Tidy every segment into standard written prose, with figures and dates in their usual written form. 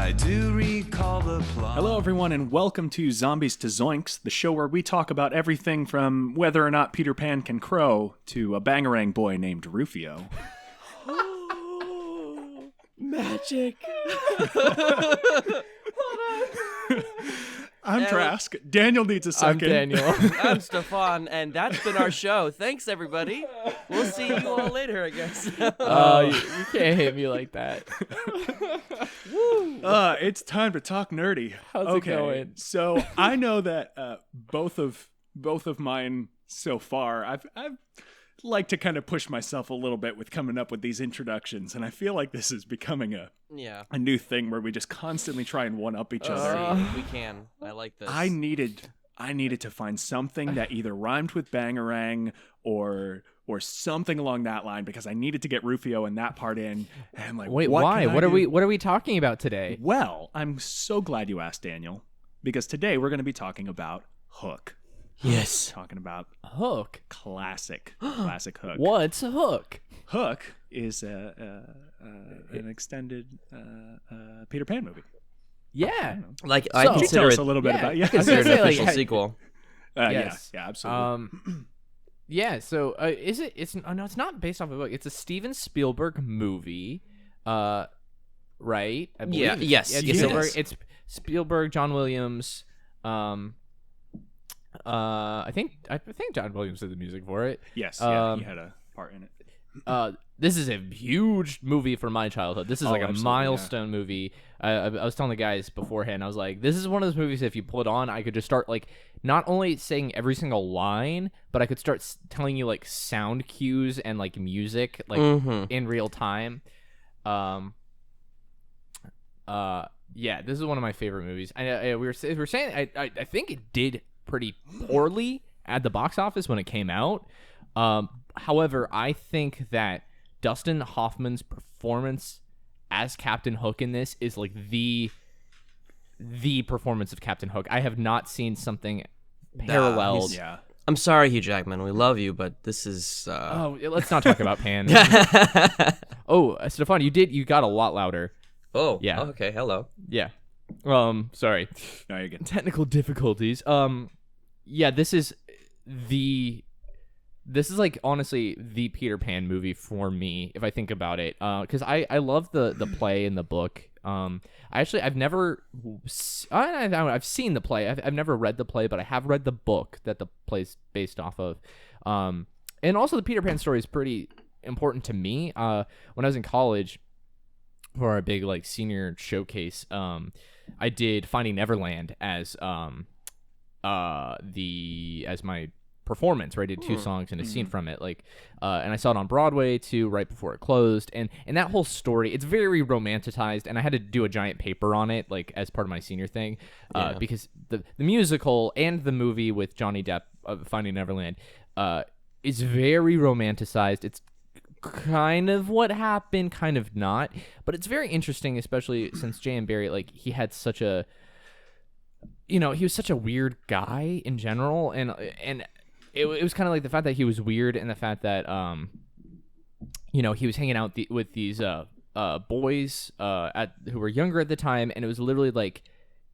I do recall the plot. Hello, everyone, and welcome to Zombies to Zoinks, the show where we talk about everything from whether or not Peter Pan can crow to a Bangarang boy named Rufio. Magic. I'm Trask. Daniel needs a second. I'm Daniel. I'm Stefan, and that's been our show. Thanks, everybody. We'll see you all later, I guess. You can't hit me like that. It's time to talk nerdy. How's it going? So I know that both of mine so far, I've like to kind of push myself a little bit with coming up with these introductions, and I feel like this is becoming a new thing where we just constantly try and one up each other. We can. I like this. I needed to find something that either rhymed with Bangarang or something along that line, because I needed to get Rufio and that part in. And I'm like, wait, what why? can I What are do? we talking about today? Well, I'm so glad you asked, Daniel, because today we're going to be talking about Hook. Yes. Talking about Hook. classic Hook. What's a hook? Hook is an extended Peter Pan movie. Yeah. Like, So- I Could you consider tell us it a little bit yeah, about I was considered gonna an say, official like, sequel. Yes. Yeah, absolutely. Yeah. So, is it? It's no. It's not based off of a book. It's a Steven Spielberg movie. Right. I believe Yeah, it's- yes, It's yes, it Spielberg. is. It's Spielberg, John Williams. I think John Williams did the music for it. Yes, he had a part in it. This is a huge movie for my childhood. This is like a absolutely, milestone movie. I was telling the guys beforehand, I was like, this is one of those movies, if you put it on, I could just start, like, not only saying every single line, but I could start telling you, like, sound cues and, like, music, like, in real time. Yeah, this is one of my favorite movies. We were saying, I think it did pretty poorly at the box office when it came out. However, I think that Dustin Hoffman's performance as Captain Hook in this is like the performance of Captain Hook. I have not seen something paralleled. Yeah. I'm sorry, Hugh Jackman. We love you, but this is... Oh, let's not talk about Pan. Stefan, you got a lot louder. Oh, Yeah. okay, hello. Yeah. Sorry. No, you're good. Technical difficulties. Yeah, this is like honestly the Peter Pan movie for me, if I think about it, because I love the play and the book. I've seen the play. I've never read the play, but I have read the book that the play's based off of. And also the Peter Pan story is pretty important to me. When I was in college for our big like senior showcase, I did Finding Neverland as my performance, where I did two songs and a scene from it, like, and I saw it on Broadway too, right before it closed, and that whole story, it's very romanticized, and I had to do a giant paper on it, like, as part of my senior thing, because the musical and the movie with Johnny Depp, Finding Neverland, is very romanticized. It's kind of what happened, kind of not, but it's very interesting, especially since J.M. Barrie, like, he had such a, he was such a weird guy in general, and it was kind of like the fact that he was weird, and the fact that he was hanging out with these boys who were younger at the time, and it was literally like,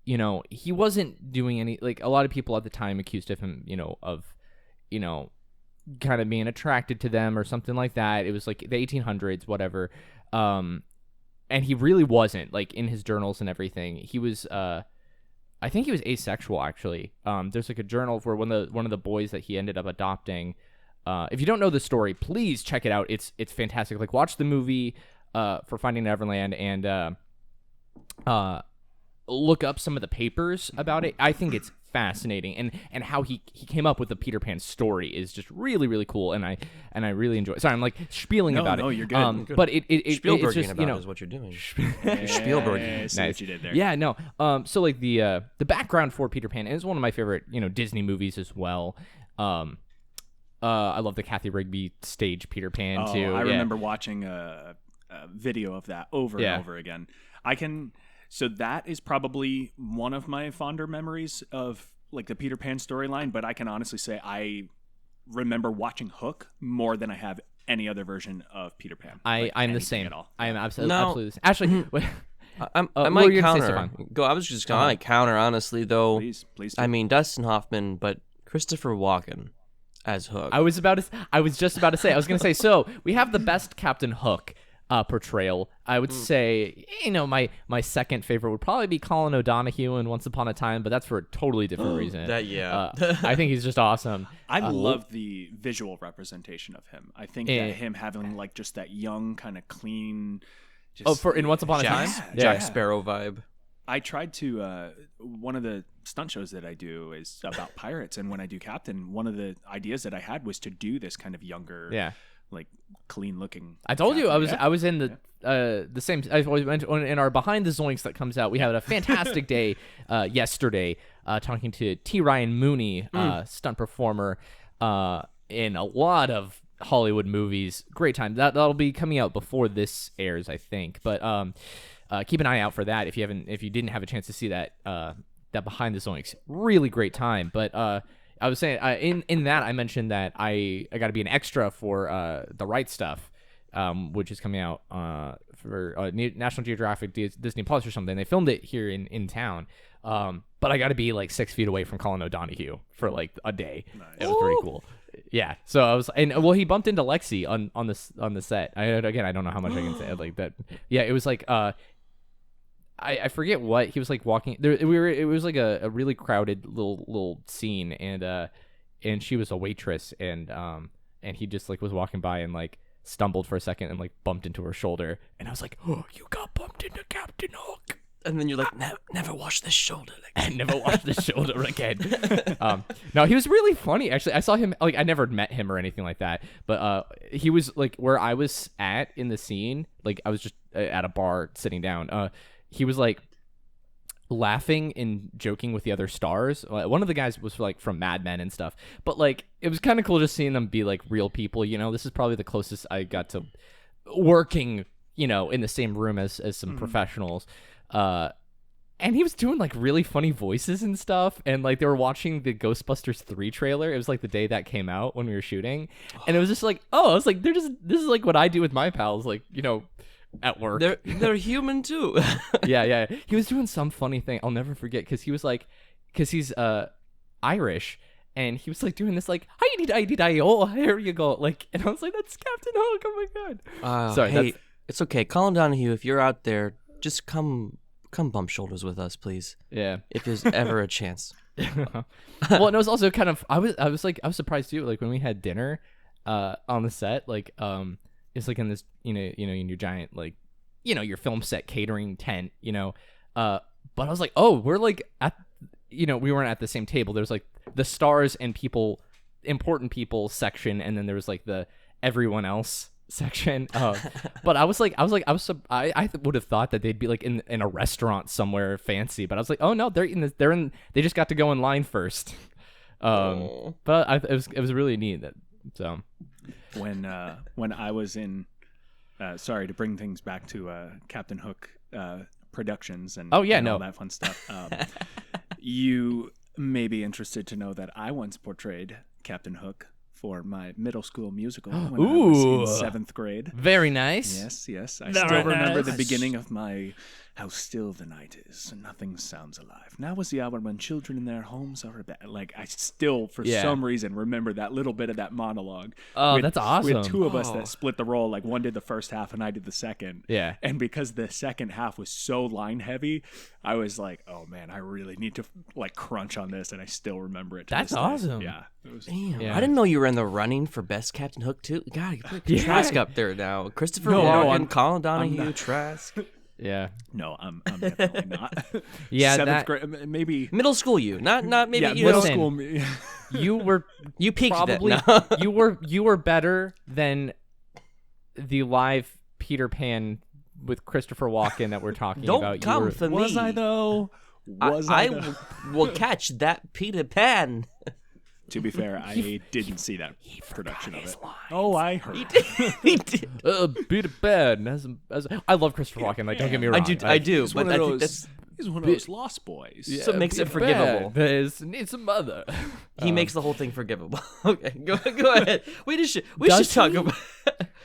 he wasn't doing any, like, a lot of people at the time accused of him, of kind of being attracted to them or something like that. It was like the 1800s, whatever, and he really wasn't, like, in his journals and everything. He was I think he was asexual, actually. There's like a journal for one of the boys that he ended up adopting. If you don't know the story, please check it out. It's fantastic. Like, watch the movie for Finding Neverland and look up some of the papers about it. I think it's fascinating, and how he came up with the Peter Pan story is just really, really cool, and I really enjoy it. Sorry, I'm like spieling about it. No, you're good. But it's Spielberging just, about is what you're doing. Spielberg. See what you did there. Yeah, no. So like the background for Peter Pan is one of my favorite, Disney movies as well. I love the Kathy Rigby stage Peter Pan too. I remember watching a video of that over and over again. So that is probably one of my fonder memories of, like, the Peter Pan storyline, but I can honestly say I remember watching Hook more than I have any other version of Peter Pan. I'm the anything same. at all. I am absolutely No. the same. Actually, I what might were you gonna say, counter. Stefan? I was just gonna counter, honestly, though. Please do. I mean, Dustin Hoffman, but Christopher Walken as Hook. I was just about to say. I was gonna say. So we have the best Captain Hook portrayal. I would say, my second favorite would probably be Colin O'Donoghue in Once Upon a Time, but that's for a totally different reason. I think he's just awesome. I love the visual representation of him. I think that him having like just that young kind of clean. Just, in Once Upon a Time, Jack Sparrow vibe. I tried to one of the stunt shows that I do is about pirates, and when I do Captain, one of the ideas that I had was to do this kind of younger, like clean looking. I told you I was in the same. I went in our Behind the Zoinks that comes out. We had a fantastic day yesterday talking to T. Ryan Mooney, stunt performer in a lot of Hollywood movies. Great time. That'll be coming out before this airs, I think. But keep an eye out for that if you didn't have a chance to see that Behind the Zoinks. Really great time. But I was saying in that I mentioned that I got to be an extra for The Right Stuff, which is coming out for National Geographic, Disney Plus or something. They filmed it here in town. But I got to be like 6 feet away from Colin O'Donoghue for like a day. Nice. It was pretty cool. Yeah, so I was, he bumped into Lexi on the set. I don't know how much I can say like that. Yeah, it was like I forget what he was like walking there. It was like a really crowded little scene, and she was a waitress, and he just like was walking by and like stumbled for a second and like bumped into her shoulder, and I was like, oh, you got bumped into Captain Hook. And then you're like, never wash this shoulder again. Never wash this shoulder again. No, he was really funny. Actually, I saw him, like, I never met him or anything like that. But he was, like, where I was at in the scene, like, I was just at a bar sitting down. He was, like, laughing and joking with the other stars. One of the guys was, like, from Mad Men and stuff. But, like, it was kind of cool just seeing them be, like, real people, you know? This is probably the closest I got to working, in the same room as some professionals. And he was doing like really funny voices and stuff, and like they were watching the Ghostbusters 3 trailer. It was like the day that came out when we were shooting, and it was just like, oh, I was like, this is like what I do with my pals, like, at work. They're human too. yeah. He was doing some funny thing I'll never forget, because he's Irish, and he was like doing this like, oh, here you go, like, and I was like, that's Captain Hook. Oh my god. Sorry, hey, it's okay, Colin Donahue, if you're out there, just come bump shoulders with us, please. Yeah. If there's ever a chance. Well, and it was also kind of, I was surprised too, like when we had dinner on the set, like it's like in this, in your giant, like, your film set catering tent, but I was like, oh, we're like at, we weren't at the same table. There's like the stars and people, important people section, and then there was like the everyone else section. But I would have thought that they'd be like in a restaurant somewhere fancy, but I was like, oh no, they just got to go in line first. But it was really neat. So when I was in, sorry to bring things back to Captain Hook productions and all that fun stuff. You may be interested to know that I once portrayed Captain Hook for my middle school musical when I was in 7th grade. Very nice. Yes. I still remember the beginning of my "How still the night is, and nothing sounds alive. Now was the hour when children in their homes are abed." Like, I still, for some reason, remember that little bit of that monologue. Oh, that's awesome. We had two of us that split the role. Like, one did the first half and I did the second. Yeah. And because the second half was so line heavy, I was like, oh man, I really need to like crunch on this, and I still remember it. That's awesome. Yeah. Damn, I didn't know you were in the running for best Captain Hook too. God, you put Trask up there now. Christopher Walken, Colin Donahue, Trask. Yeah. No, I'm definitely not. Yeah, 7th grade, maybe middle school you, not maybe middle school me. You peaked probably that, no. you were better than the live Peter Pan with Christopher Walken that we're talking Don't about. come for me. Was I though? I will catch that Peter Pan. To be fair, I didn't see that production of it. Oh, I heard. He did. Peter Pan. I love Christopher Walken. Like, don't get me wrong. I do. He's but one I of think those. that's He's one of those lost boys. Yeah, so it makes it forgivable. Needs a mother. He makes the whole thing forgivable. Okay, go ahead. We should talk about.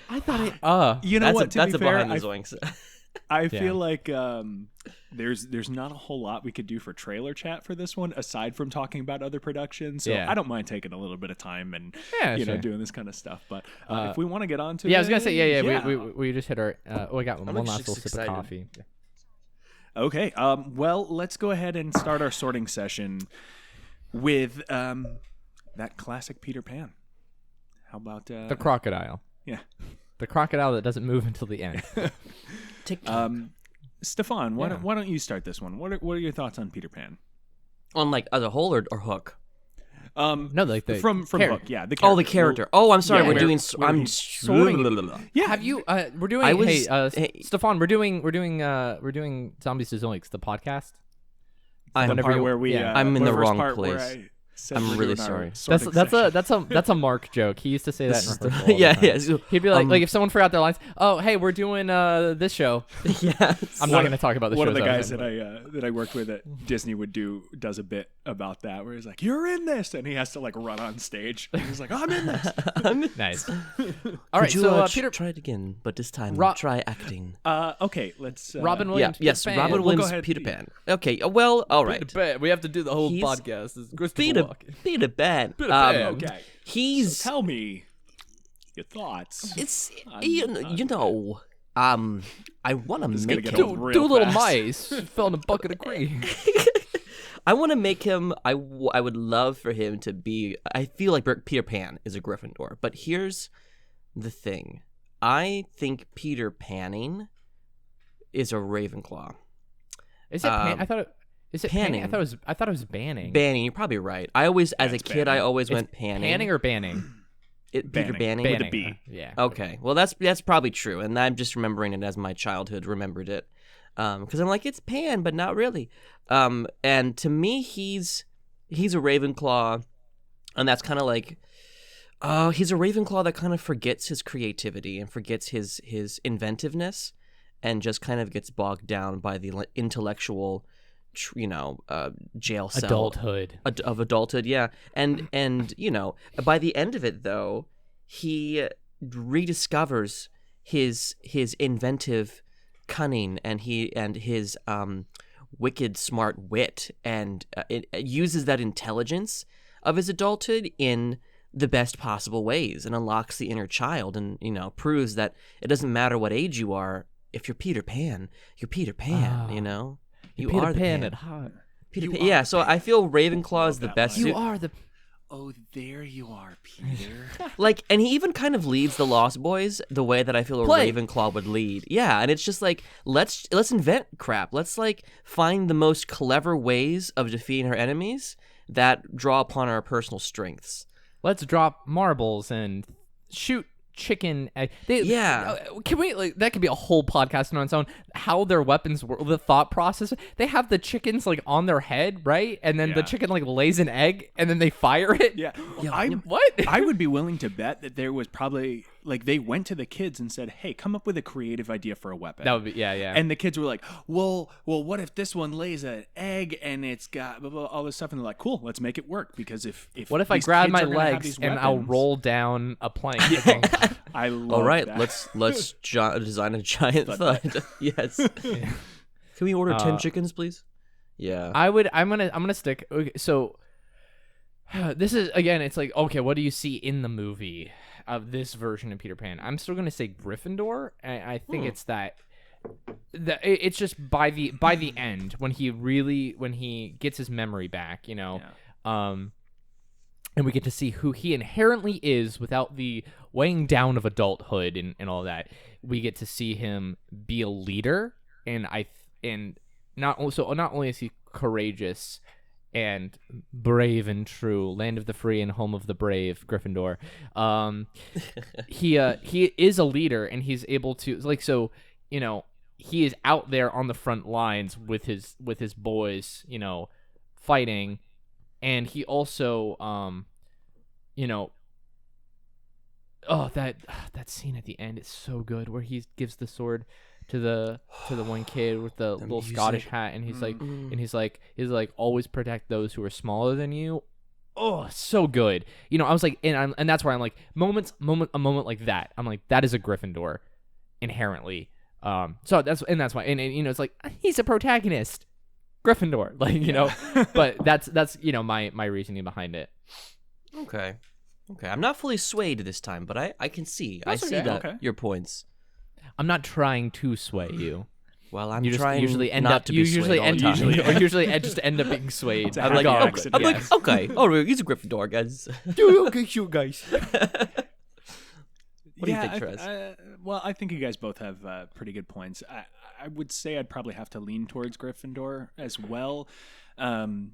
I thought it. You know what? To That's be a fair, behind the Zoinks. I feel like there's not a whole lot we could do for trailer chat for this one aside from talking about other productions. So I don't mind taking a little bit of time and doing this kind of stuff. But if we want to get on to I was gonna say we just hit our we got one last little sip of coffee. Okay. Well, let's go ahead and start our sorting session with that classic Peter Pan. How about the crocodile? Yeah. The crocodile that doesn't move until the end. Stefan, why don't you start this one? What are your thoughts on Peter Pan? On like as a whole or Hook? No, like the from Hook, yeah. The character. Oh, the character. I'm sorry. Yeah, we're doing. sorting. Yeah. Have you? We're doing. Stefan, we're doing Zombies to Zoinks, the podcast. I'm in the wrong place. I'm really sorry. That's a Mark joke. He used to say that in rehearsal. All the time. He'd be like if someone forgot their lines. Oh, hey, we're doing this show. I'm not going to talk about the show. One of the guys that I worked with at Disney does a bit about that where he's like, "You're in this," and he has to like run on stage. And he's like, "I'm in this." Nice. All right, so Peter, try it again, but this time try acting. Okay, let's. Robin Williams. Yes, Robin Williams. Peter Pan. Okay, well, all right. Peter Pan. We have to do the whole podcast. Peter Pan. Okay. He's. So tell me your thoughts. It's you know. I want to make him do a little mice. Fell in a bucket of cream. I want to make him. I would love for him to be. I feel like Peter Pan is a Gryffindor, but here's the thing. I think Peter Panning is a Ravenclaw. Is it? I thought. Is it Panning? I thought it was Banning. Banning. You're probably right. I always, as a kid, I always went Panning. Panning or Banning? Peter Banning with a B. Yeah. Okay. Well, that's probably true, and I'm just remembering it as my childhood remembered it, because I'm like it's Pan, but not really. And to me, he's a Ravenclaw, and that's kind of like, he's a Ravenclaw that kind of forgets his creativity and forgets his inventiveness, and just kind of gets bogged down by the intellectual. Jail cell adulthood of adulthood, yeah, and by the end of it though, he rediscovers his inventive cunning and his wicked smart wit, and it uses that intelligence of his adulthood in the best possible ways, and unlocks the inner child, and proves that it doesn't matter what age you are. If you're Peter Pan, you're Peter Pan. You Peter are the Pan Pan. at heart. Peter Pan. Yeah, so I feel Ravenclaw is the best. You are the. Oh, there you are, Peter. And he even kind of leads the Lost Boys the way that I feel a Ravenclaw would lead. Yeah, and it's just like let's invent crap. Let's like find the most clever ways of defeating our enemies that draw upon our personal strengths. Let's drop marbles and shoot chicken egg. Can we that could be a whole podcast on its own, how their weapons were, the thought process. They have the chickens like on their head, right? And then the chicken like lays an egg and then they fire it. I would be willing to bet that there was probably like they went to the kids and said, "Hey, come up with a creative idea for a weapon." That would be And the kids were like, well, what if this one lays an egg and it's got blah, blah, all this stuff? And they're like, cool, let's make it work, because if what if I grab my legs and I'll roll down a plank? I love all right, that. let's design a giant thud. Yes. Yeah. Can we order 10 chickens, please? Yeah. I'm gonna stick. Okay, so this is again. It's like, okay, what do you see in the movie of this version of Peter Pan? I'm still gonna say Gryffindor. I think it's that. It's just by the end when he gets his memory back, and we get to see who he inherently is without the weighing down of adulthood and all that. We get to see him be a leader, and not only is he courageous and brave and true, land of the free and home of the brave, Gryffindor. He is a leader, and he's able to he is out there on the front lines with his boys, fighting, and he also that scene at the end is so good where he gives the sword to the one kid with the little music. Scottish hat, and he's like always protect those who are smaller than you. Oh, so good. I was like, and that's where I'm like, a moment like that. I'm like, that is a Gryffindor inherently. So that's why, and it's like he's a protagonist, Gryffindor, like but that's my reasoning behind it. Okay, I'm not fully swayed this time, but I can see your points. I'm not trying to sway you. Well, I'm trying usually end not up to be swayed all the time. usually just end up being swayed. I'm like, yes. Okay, he's a Gryffindor, guys. Okay, sure, guys. What do you think, Trez? Well, I think you guys both have pretty good points. I would say I'd probably have to lean towards Gryffindor as well. Now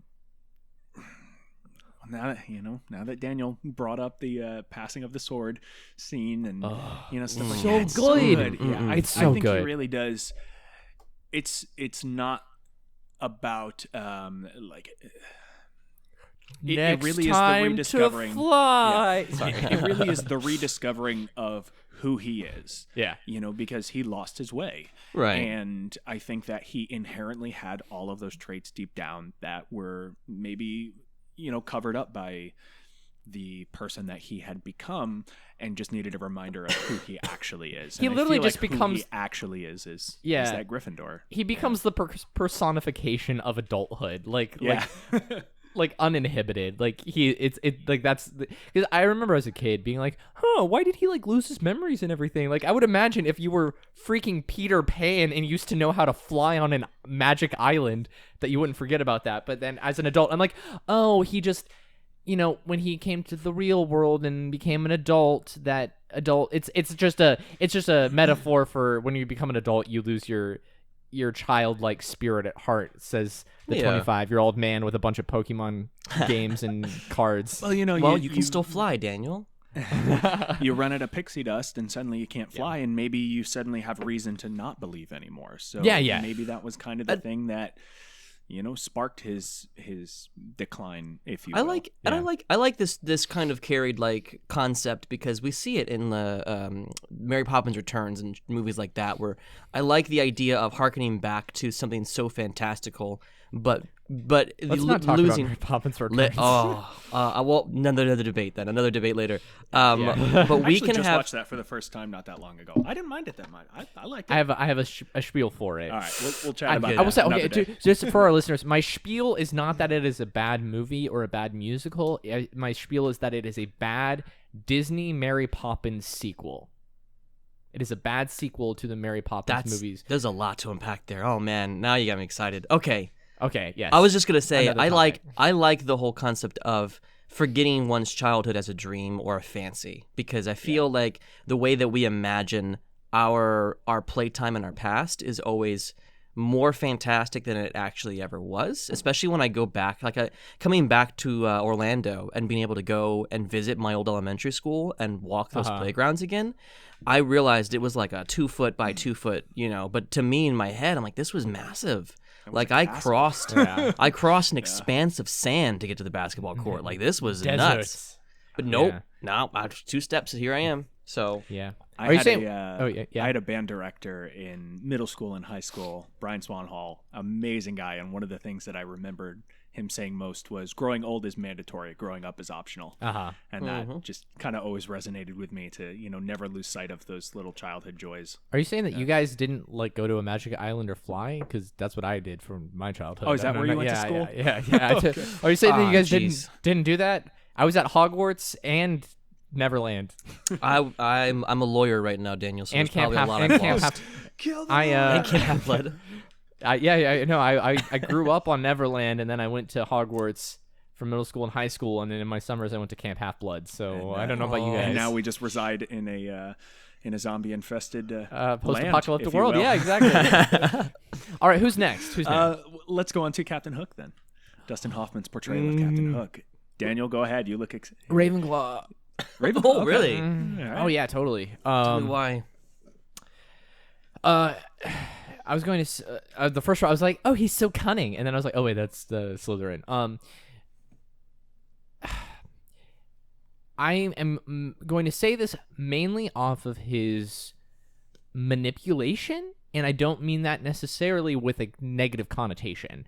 that Daniel brought up the passing of the sword scene and stuff like so that, good. Yeah, It's I so think good. he really does. It's not about Next it really time is the rediscovering. to fly. Yeah. Sorry. It really is the rediscovering of who he is. Yeah. Because he lost his way. Right. And I think that he inherently had all of those traits deep down that were maybe, covered up by the person that he had become and just needed a reminder of who he actually is. He And I literally feel just like becomes- who he actually is Yeah. that Gryffindor. He becomes the personification of adulthood, like uninhibited. Like that's because I remember as a kid being like, why did he lose his memories and everything? Like I would imagine if you were freaking Peter Pan and used to know how to fly on a magic island that you wouldn't forget about that. But then as an adult, I'm like, he just, when he came to the real world and became an adult, it's just a metaphor for when you become an adult, you lose your childlike spirit at heart, says the 25-year-old man with a bunch of Pokemon games and cards. Well, you can still fly, Daniel. You run out of pixie dust and suddenly you can't fly, and maybe you suddenly have reason to not believe anymore. So maybe that was kind of the thing that sparked his decline, if you will. I like this kind of carried concept because we see it in the Mary Poppins Returns and movies like that, where I like the idea of hearkening back to something so fantastical, but Let's not talk losing about Mary Poppins Returns. Well, another debate later. But we actually can just have watched that for the first time not that long ago. I didn't mind it that much. I liked it. I have a spiel for it. All right, we'll chat about good. that. I will say, another okay, day. just for our listeners, my spiel is not that it is a bad movie or a bad musical. My spiel is that it is a bad Disney Mary Poppins sequel. It is a bad sequel to the Mary Poppins movies. There's a lot to unpack there. Oh man, now you got me excited. Okay, yes. I was just gonna say Another topic. I like the whole concept of forgetting one's childhood as a dream or a fancy, because I feel like the way that we imagine our playtime in our past is always more fantastic than it actually ever was, especially when I go back, coming back to Orlando and being able to go and visit my old elementary school and walk those playgrounds again. I realized it was like a 2 foot by 2 foot, but to me in my head, I'm like, this was massive. I crossed an expanse of sand to get to the basketball court. Like this was nuts. But nope, no, 2 steps, here I am. So yeah. I I had a band director in middle school and high school, Brian Swanhall, amazing guy. And one of the things that I remembered him saying most was growing old is mandatory, growing up is optional. And that just kind of always resonated with me to, never lose sight of those little childhood joys. Are you saying that you guys didn't go to a magic island or fly? Because that's what I did from my childhood. Oh, is that where you went to school? Yeah. Are you saying that you guys didn't do that? I was at Hogwarts and Neverland. I'm a lawyer right now, Daniel. So and there's probably a lot of laws. Kill the And Camp Half-Blood. I grew up on Neverland, and then I went to Hogwarts for middle school and high school, and then in my summers I went to Camp Half-Blood. So I don't know about you guys. And now we just reside in a zombie-infested post-apocalyptic land, world. Yeah, exactly. All right, who's next? Let's go on to Captain Hook then. Dustin Hoffman's portrayal of Captain Hook. Daniel, go ahead. You look Ravenclaw. Ravenclaw. Oh, really? Oh yeah, totally. Tell me why. I was going to the first one. I was like, "Oh, he's so cunning," and then I was like, "Oh wait, that's the Slytherin." I am going to say this mainly off of his manipulation, and I don't mean that necessarily with a negative connotation.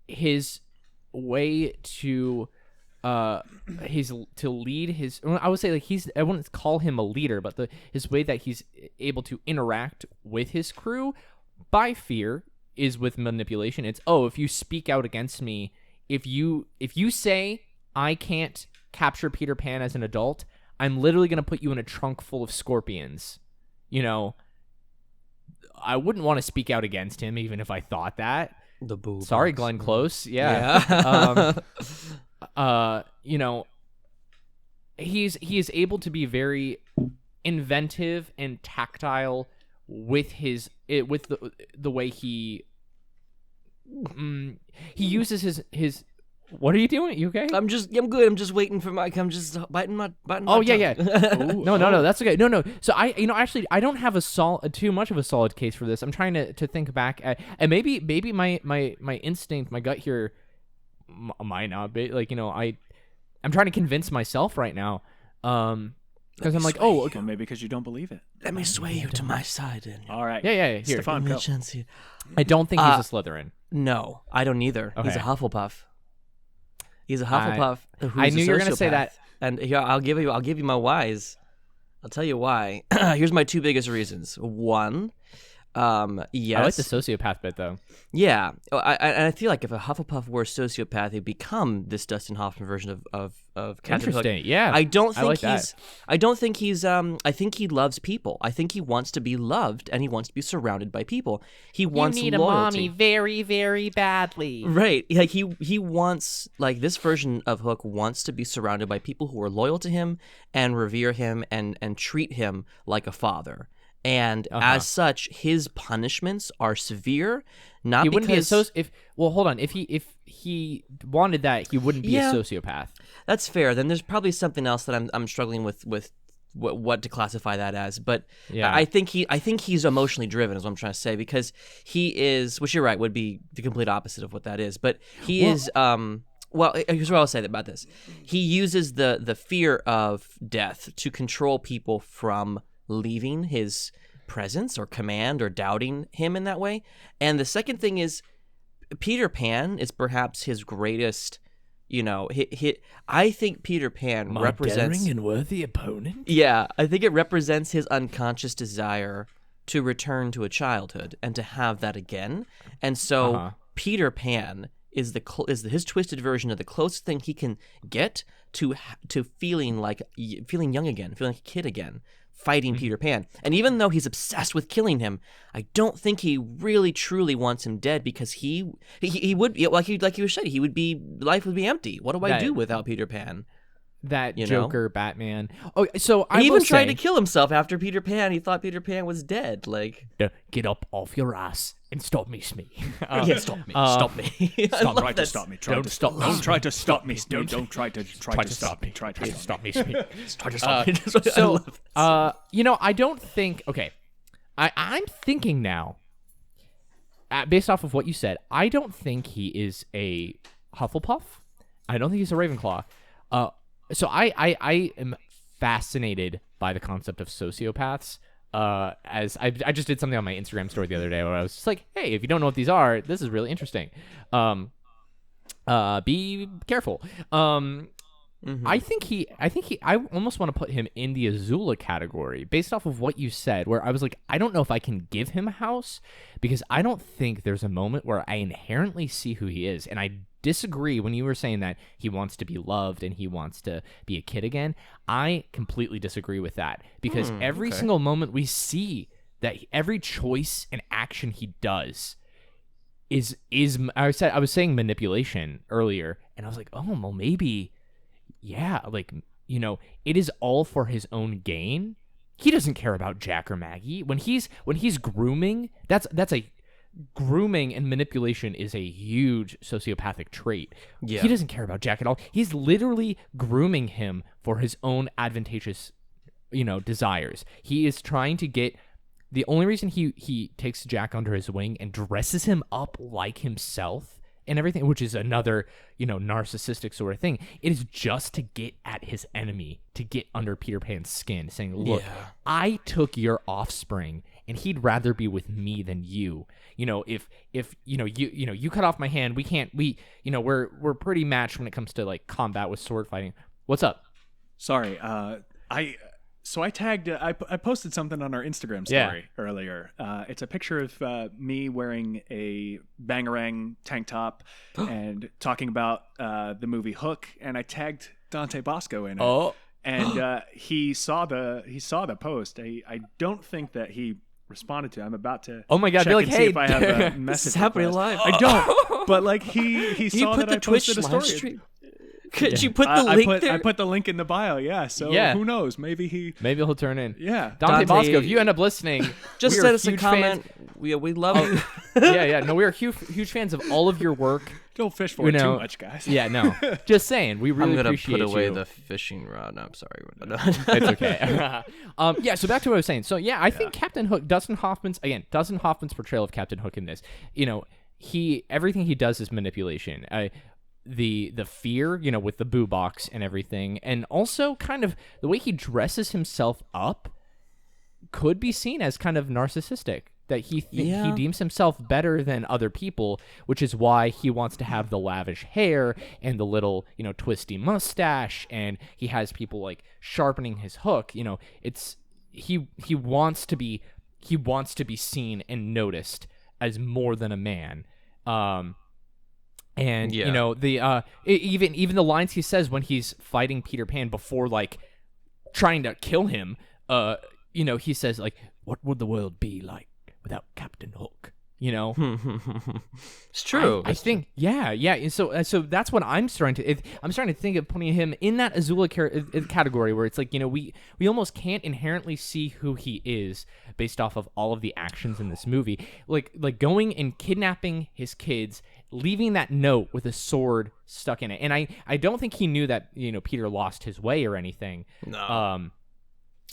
His way to his to lead his. I would say like I wouldn't call him a leader, but his way that he's able to interact with his crew by fear is with manipulation. It's if you speak out against me, if you say I can't capture Peter Pan as an adult, I'm literally gonna put you in a trunk full of scorpions. You know, I wouldn't want to speak out against him, even if I thought that. The boo. Sorry, Glenn Close. Yeah. You know, he is able to be very inventive and tactile with the way he uses his. What are you doing? You okay? I'm good. I'm just waiting for I'm just biting my Oh yeah, tongue. yeah. No, that's okay. No. So actually I don't have too much of a solid case for this. I'm trying to think back at, and maybe my instinct, my gut here might not be like, I'm trying to convince myself right now. Because I'm like, okay. Well, maybe because you don't believe it. Let me sway you to my side, Daniel. All right. Yeah. Here, Stefan, Give me go. a chance here. I don't think he's a Slytherin. No, I don't either. Okay. He's a Hufflepuff. He's a Hufflepuff. Who's I knew you were gonna say sociopath. that. And here, I'll give you my whys. I'll tell you why. Here's my two biggest reasons. One, yes. I like the sociopath bit though. Yeah, I feel like if a Hufflepuff were a sociopath, he'd become this Dustin Hoffman version of Captain Hook. Interesting. Yeah. I don't think like that. I don't think he's. I think he loves people. I think he wants to be loved, and he wants to be surrounded by people. He wants you need loyalty. a mommy very, very badly. Right. Like he wants, like, this version of Hook wants to be surrounded by people who are loyal to him and revere him and treat him like a father. And as such, his punishments are severe. Not He because wouldn't be hold on. If he wanted that, he wouldn't be a sociopath. that's fair. Then there's probably something else that I'm struggling with what to classify that as. But Yeah. I think he's emotionally driven, is what I'm trying to say, because he is, which you're right, would be the complete opposite of what that is. But he is. Well, here's what I'll say about this. He uses the fear of death to control people from leaving his presence or command or doubting him in that way. And the second thing is, Peter Pan is perhaps his greatest, I think Peter Pan represents daring and worthy opponent. Yeah, I think it represents his unconscious desire to return to a childhood and to have that again. And so Peter Pan is his twisted version of the closest thing he can get to feeling young again, feeling like a kid again, fighting Peter Pan. And even though he's obsessed with killing him, I don't think he really truly wants him dead, because he would, like you were saying, life would be empty. What do I do without Peter Pan? That Joker, Batman. Oh, so I He even tried say, to kill himself after Peter Pan. He thought Peter Pan was dead. Like, get up off your ass and stop me, Smee. yeah, stop me, stop me. Don't try to stop me. Don't stop me. Don't try to stop me. Don't try to stop me. Try to stop me. Smee. Try to stop me. So, I don't think. Okay, I'm thinking now, based off of what you said, I don't think he is a Hufflepuff. I don't think he's a Ravenclaw. So I am fascinated by the concept of sociopaths. As I just did something on my Instagram story the other day where I was just like, hey, if you don't know what these are, this is really interesting. Be careful. I almost want to put him in the Azula category based off of what you said, where I was like, I don't know if I can give him a house, because I don't think there's a moment where I inherently see who he is. And I disagree when you were saying that he wants to be loved and he wants to be a kid again. I completely disagree with that, because every single moment we see that every choice and action he does is I was saying manipulation earlier, and I was like, oh, well, maybe. Yeah, like, it is all for his own gain. He doesn't care about Jack or Maggie. When he's grooming, that's a grooming, and manipulation is a huge sociopathic trait. Yeah. He doesn't care about Jack at all. He's literally grooming him for his own advantageous, desires. He is trying to get. The only reason he takes Jack under his wing and dresses him up like himself and everything, which is another, narcissistic sort of thing, it is just to get at his enemy, to get under Peter Pan's skin, saying, look, I took your offspring and he'd rather be with me than you. If you cut off my hand, we're pretty matched when it comes to like combat with sword fighting. What's up? Sorry, I tagged. I posted something on our Instagram story earlier. It's a picture of me wearing a Bangarang tank top and talking about the movie Hook, and I tagged Dante Basco in it. Oh, and he saw the post. I don't think that he responded to it. I'm about to. Oh my God! check Be like, and see hey, if I have a message. This is happening request. live. I don't. But like he saw put that the I Twitch posted a live story. stream. Could you put the link there? I put the link in the bio. Yeah. So who knows? Maybe he'll turn in. Yeah. Dante Dante- Basco, if you end up listening, Just we are send us a huge comment. fans- We love you. yeah. No, we are huge fans of all of your work. Don't fish for it know, too much, guys. Yeah, no. Just saying, we really I'm gonna appreciate put away you. the fishing rod. No, I'm sorry. It's okay. So back to what I was saying. So I think Captain Hook, Dustin Hoffman's portrayal of Captain Hook in this, everything he does is manipulation. The fear, with the boo box and everything, and also kind of the way he dresses himself up could be seen as kind of narcissistic. That he deems himself better than other people, which is why he wants to have the lavish hair and the little, twisty mustache, and he has people like sharpening his hook. It's he wants to be seen and noticed as more than a man. Even the lines he says when he's fighting Peter Pan before like trying to kill him, he says like, "What would the world be like without Captain Hook?" It's true. I think, yeah. And so that's what I'm starting to think of putting him in that Azula category where it's like, we almost can't inherently see who he is based off of all of the actions in this movie. Like going and kidnapping his kids, leaving that note with a sword stuck in it. And I don't think he knew that, Peter lost his way or anything. No.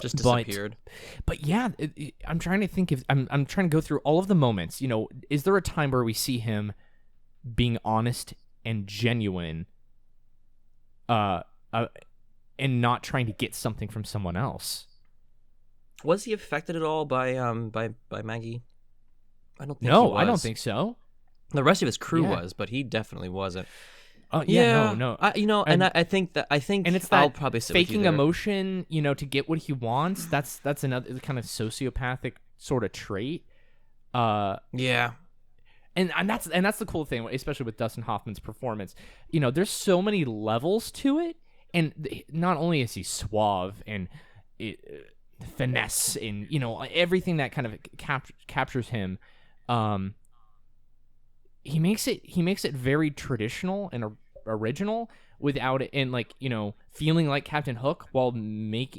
Just disappeared. But yeah, I'm trying to think of. I'm trying to go through all of the moments. Is there a time where we see him being honest and genuine, and not trying to get something from someone else? Was he affected at all by Maggie? I don't think. No, he was. I don't think so. The rest of his crew was, but he definitely wasn't. No. I think and it's I'll that probably sit with you faking there. emotion, to get what he wants. That's another kind of sociopathic sort of trait. Yeah. And that's the cool thing, especially with Dustin Hoffman's performance. There's so many levels to it, and not only is he suave and finesse and everything that kind of captures him. He makes it very traditional and original without it, and feeling like Captain Hook while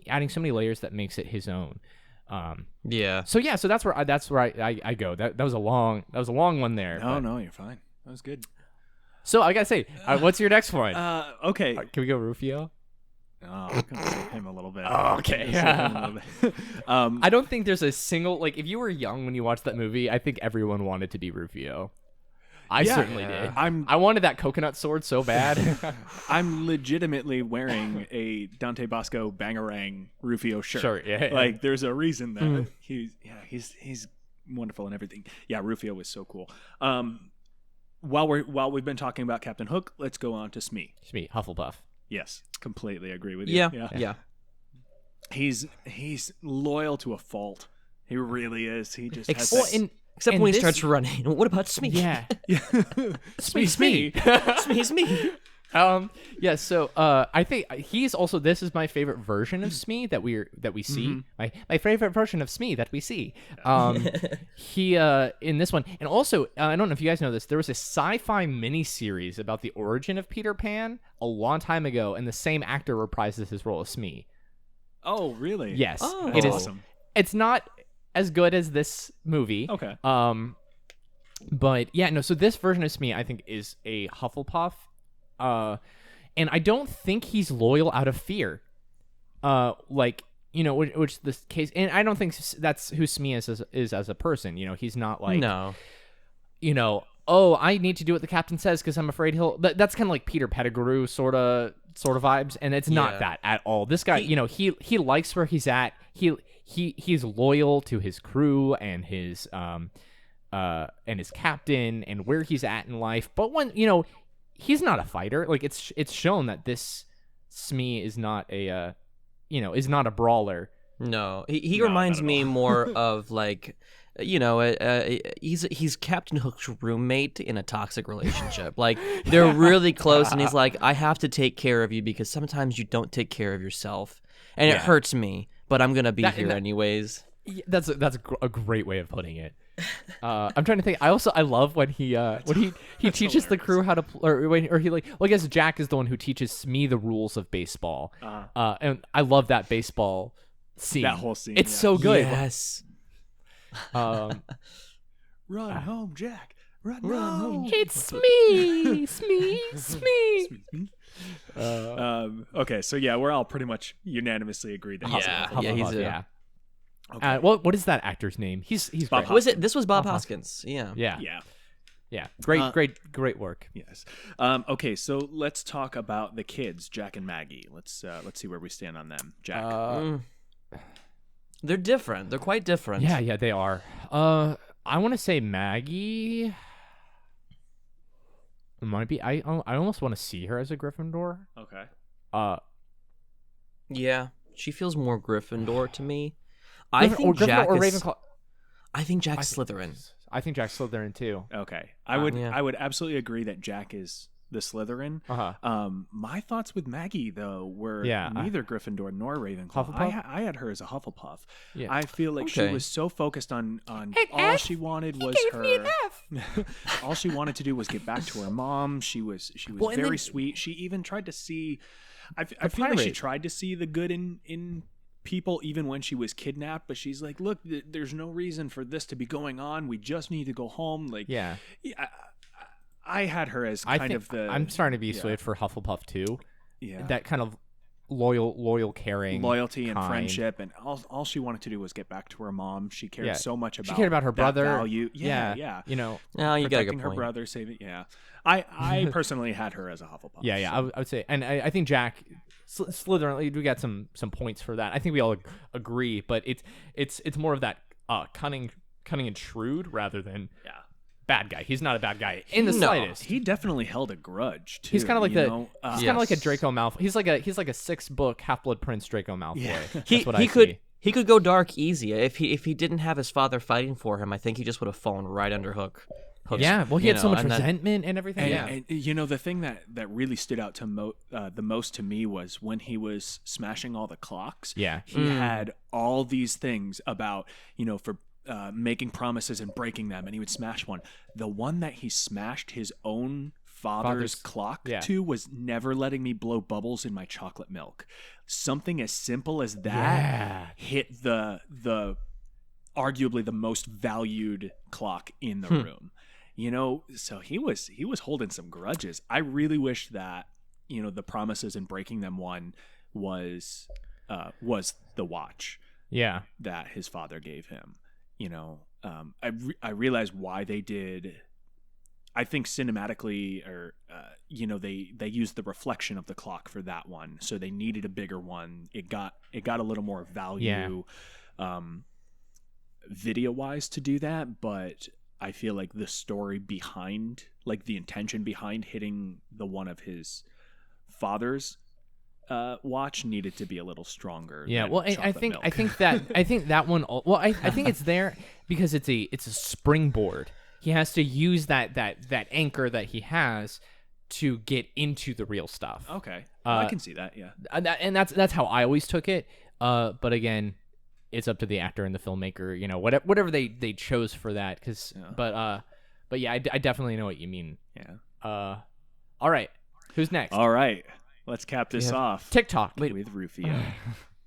adding so many layers that makes it his own. So that's where I go. That was a long one there. No, you're fine. That was good. So I gotta say, what's your next one? Okay. Can we go Rufio? Oh, I'm gonna skip him a little bit. Okay. I don't think there's a single if you were young when you watched that movie, I think everyone wanted to be Rufio. I certainly did. I wanted that coconut sword so bad. I'm legitimately wearing a Dante Basco Bangarang Rufio shirt. Sure, yeah. There's a reason that he's wonderful and everything. Yeah, Rufio was so cool. While we've been talking about Captain Hook, let's go on to Smee. Smee, Hufflepuff. Yes, completely agree with you. Yeah. He's loyal to a fault. He really is. He just has Except when he starts running. What about Smee? Yeah. Smee. Smee's me. So I think this is my favorite version of Smee that we see. My favorite version of Smee that we see. He in this one, and also I don't know if you guys know this, there was a sci-fi miniseries about the origin of Peter Pan a long time ago, and the same actor reprises his role as Smee. Oh, really? Yes. Oh, it is awesome. It's not as good as this movie. Okay. But yeah, no. So this version of Smee, I think, is a Hufflepuff. And I don't think he's loyal out of fear. Which this case, and I don't think that's who Smee is as a person. He's not like No. Oh, I need to do what the captain says because I'm afraid he'll. That's kind of like Peter Pettigrew sort of vibes, and it's not that at all. This guy, he likes where he's at. he's loyal to his crew and his captain and where he's at in life. But when he's not a fighter. Like it's shown that this Smee is not a is not a brawler. No, he reminds me more of like, he's Captain Hook's roommate in a toxic relationship. Like they're really close, and he's like, I have to take care of you because sometimes you don't take care of yourself, and it hurts me, but I'm gonna be here anyways. That's a great way of putting it. I'm trying to think. I love when he teaches the crew how to I guess Jack is the one who teaches Smee the rules of baseball. And I love that baseball scene. That whole scene. It's so good. Yes. Run home, Jack. Run home. It's Smee. Smee. Okay, so yeah, we're all pretty much unanimously agreed that he's Hufflepuff. Okay. What is that actor's name? He's Bob great. This was Bob Hoskins. Yeah. Yeah. Great work. Yes. Okay, so let's talk about the kids, Jack and Maggie. Let's see where we stand on them. Jack. They're different. They're quite different. Yeah, they are. I want to say Maggie. It might be. I almost want to see her as a Gryffindor. Okay. Yeah, she feels more Gryffindor to me. I think Jack or Ravenclaw. I think Jack's Slytherin. I think Jack's Slytherin too. Okay. I would absolutely agree that Jack is the Slytherin. My thoughts with Maggie though were neither Gryffindor nor Ravenclaw. I had her as a Hufflepuff. Yeah. I feel like she was so focused on all she wanted was her. All she wanted to do was get back to her mom. She was very sweet. She even tried to see. I feel like she tried to see the good in people even when she was kidnapped, but she's like, look, there's no reason for this to be going on. We just need to go home. Like, I had her as I'm starting to be swayed for Hufflepuff too. Yeah, that kind of loyal, caring, loyalty and friendship, and all she wanted to do was get back to her mom. She cared so much about. She cared about her brother. Value. Yeah. You got a good point. Her brother, saving. Yeah, I personally had her as a Hufflepuff. Yeah. So. I would say, and I think Jack. Slytherin, we got some points for that. I think we all agree, but it's more of that cunning and shrewd rather than bad guy. He's not a bad guy in the slightest. He definitely held a grudge too. He's kind of like he's kind of like a Draco Malfoy. He's like a 6-book Half-Blood Prince Draco Malfoy. Yeah. That's what I see. He could go dark easy if he didn't have his father fighting for him. I think he just would have fallen right under Hook's, yeah, well, he had so much resentment and everything. And the thing that really stood out to the most to me was when he was smashing all the clocks. Yeah, he had all these things about for making promises and breaking them, and he would smash one. The one that he smashed his own father's clock to was never letting me blow bubbles in my chocolate milk. Something as simple as that hit the arguably the most valued clock in the room. So he was holding some grudges. I really wish that the promises and breaking them one was the watch that his father gave him. I realized why they did. I think cinematically, or they used the reflection of the clock for that one, so they needed a bigger one. It got a little more value, video wise to do that, but I feel like the story behind, like the intention behind hitting the one of his father's watch needed to be a little stronger. Yeah, well, I think that one. Well, I think it's there because it's a springboard. He has to use that anchor that he has to get into the real stuff. Okay, I can see that. Yeah, and that's how I always took it. But again, it's up to the actor and the filmmaker, whatever they chose for that. But yeah, I definitely know what you mean. Yeah. All right, who's next? All right, let's cap this off. TikTok. With Rufio.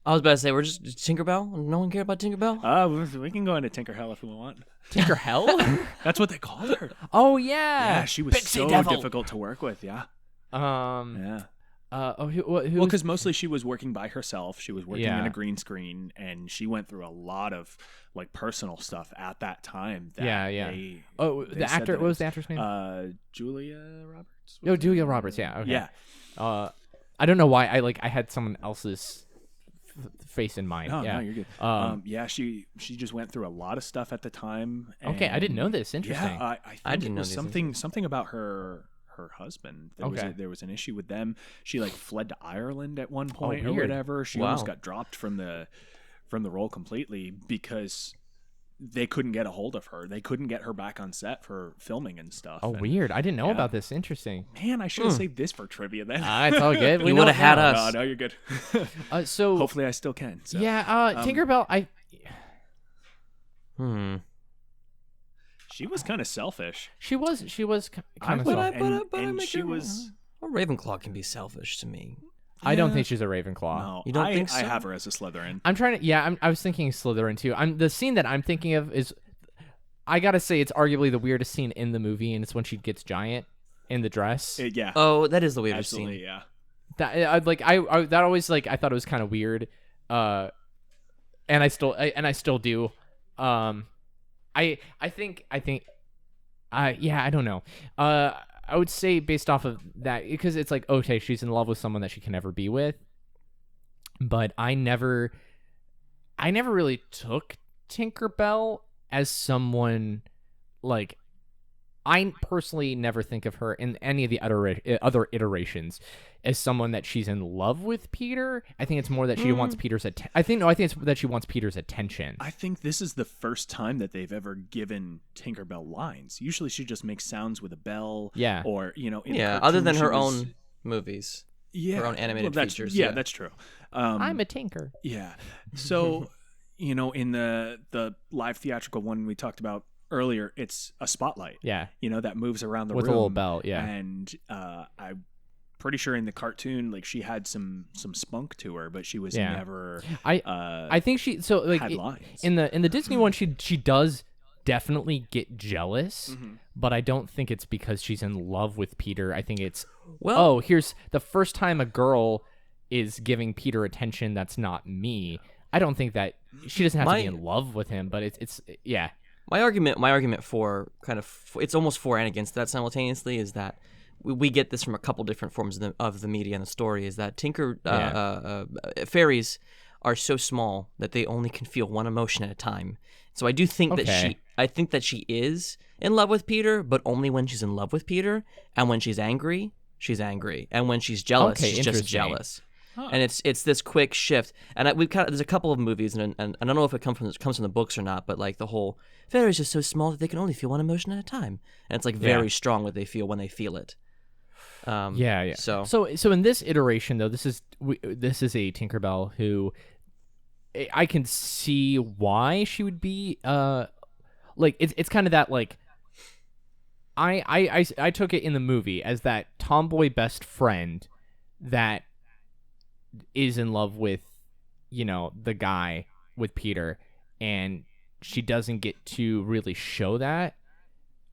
I was about to say, we're just Tinkerbell. No one cared about Tinkerbell. We can go into Tinkerhell if we want. Tinkerhell? That's what they called her. Oh yeah. Yeah, she was Pixie so Devil. difficult to work with. Yeah. Yeah. Well, because mostly she was working by herself. She was working in a green screen, and she went through a lot of like personal stuff at that time. The actor. What was the actor's name? Julia Roberts. Julia Roberts. Yeah. Okay. Yeah. I don't know why I had someone else's face in mind. No, yeah. no, you're good. Yeah, she just went through a lot of stuff at the time. Okay, I didn't know and this. Interesting. Yeah, I think I didn't it know was these something about her husband. There was an issue with them. She like fled to Ireland at one point or weird. whatever. She Wow. almost got dropped from the role completely because they couldn't get a hold of her. They couldn't get her back on set for filming and stuff. Oh, And, weird. I didn't know yeah. about this. Interesting. Man, I should have saved this for trivia then. It's all good. You would have had us. No, you're good. So Hopefully I still can. So. yeah, Tinkerbell. She was kind of selfish. She was kind of. And she was. Well, Ravenclaw can be selfish to me. I don't think she's a Ravenclaw. No, You don't think so? I have her as a Slytherin. I'm trying to. Yeah, I was thinking Slytherin too. The scene that I'm thinking of is, I gotta say, it's arguably the weirdest scene in the movie, and it's when she gets giant in the dress. Yeah. Oh, that is the weirdest Absolutely, scene. yeah. I always I thought it was kind of weird, and I still do. I think yeah, I don't know. I would say based off of that, because it's like, okay, she's in love with someone that she can never be with, but I never really took Tinkerbell as someone, like, I personally never think of her in any of the other iterations as someone that she's in love with Peter. I think it's more that she wants Peter's attention. I think it's that she wants Peter's attention. I think this is the first time that they've ever given Tinkerbell lines. Usually she just makes sounds with a bell. Yeah. Or, in the Yeah, cartoon, other than she her was- own movies. Yeah. her own animated that's, features, Yeah, yeah. that's true. I'm a tinker. Yeah. So, in the live theatrical one we talked about earlier, it's a spotlight. Yeah. That moves around the With a room. little bell, yeah. And I'm pretty sure in the cartoon, like, she had some spunk to her, but she was Yeah. never. I think she had lines. in the Disney one, she does definitely get jealous, but I don't think it's because she's in love with Peter. I think it's here's the first time a girl is giving Peter attention that's not me. I don't think that she doesn't have to be in love with him, but it's yeah. My argument for it's almost for and against that simultaneously is that we get this from a couple different forms of the media and the story, is that fairies are so small that they only can feel one emotion at a time. So I do think that she is in love with Peter, but only when she's in love with Peter, and when she's angry, and when she's jealous, she's just jealous. Huh. And it's this quick shift. And there's a couple of movies, and I don't know if it comes from the books or not, but like the whole fairies are so small that they can only feel one emotion at a time, and it's like very strong what they feel when they feel it. Yeah. So in this iteration though, this is a Tinkerbell who I can see why she would be like it's kind of that, like, I took it in the movie as that tomboy best friend that is in love with the guy with Peter, and she doesn't get to really show that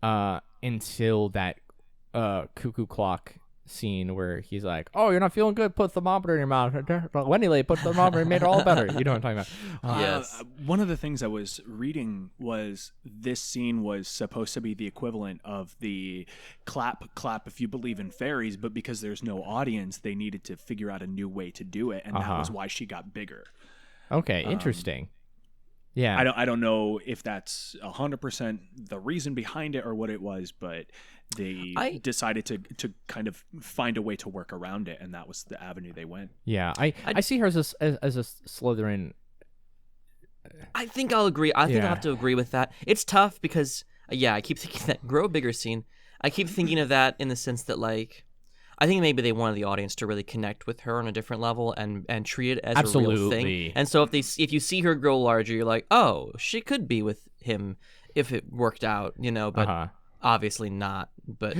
until that cuckoo clock scene where he's like, "Oh, you're not feeling good? Put thermometer in your mouth." Anyway, put thermometer and made it all better. You know what I'm talking about? Yes. One of the things I was reading was this scene was supposed to be the equivalent of the clap if you believe in fairies, but because there's no audience, they needed to figure out a new way to do it, and that was why she got bigger. Okay, interesting. Yeah, I don't know if that's 100% the reason behind it or what it was, but they decided to kind of find a way to work around it, and that was the avenue they went. Yeah, I see her as a Slytherin. I think I'll agree. I think I'll have to agree with that. It's tough because I keep thinking that grow a bigger scene. I keep thinking of that in the sense that, like, I think maybe they wanted the audience to really connect with her on a different level and treat it as a real thing. And so if you see her grow larger, you're like, oh, she could be with him if it worked out, but obviously not. But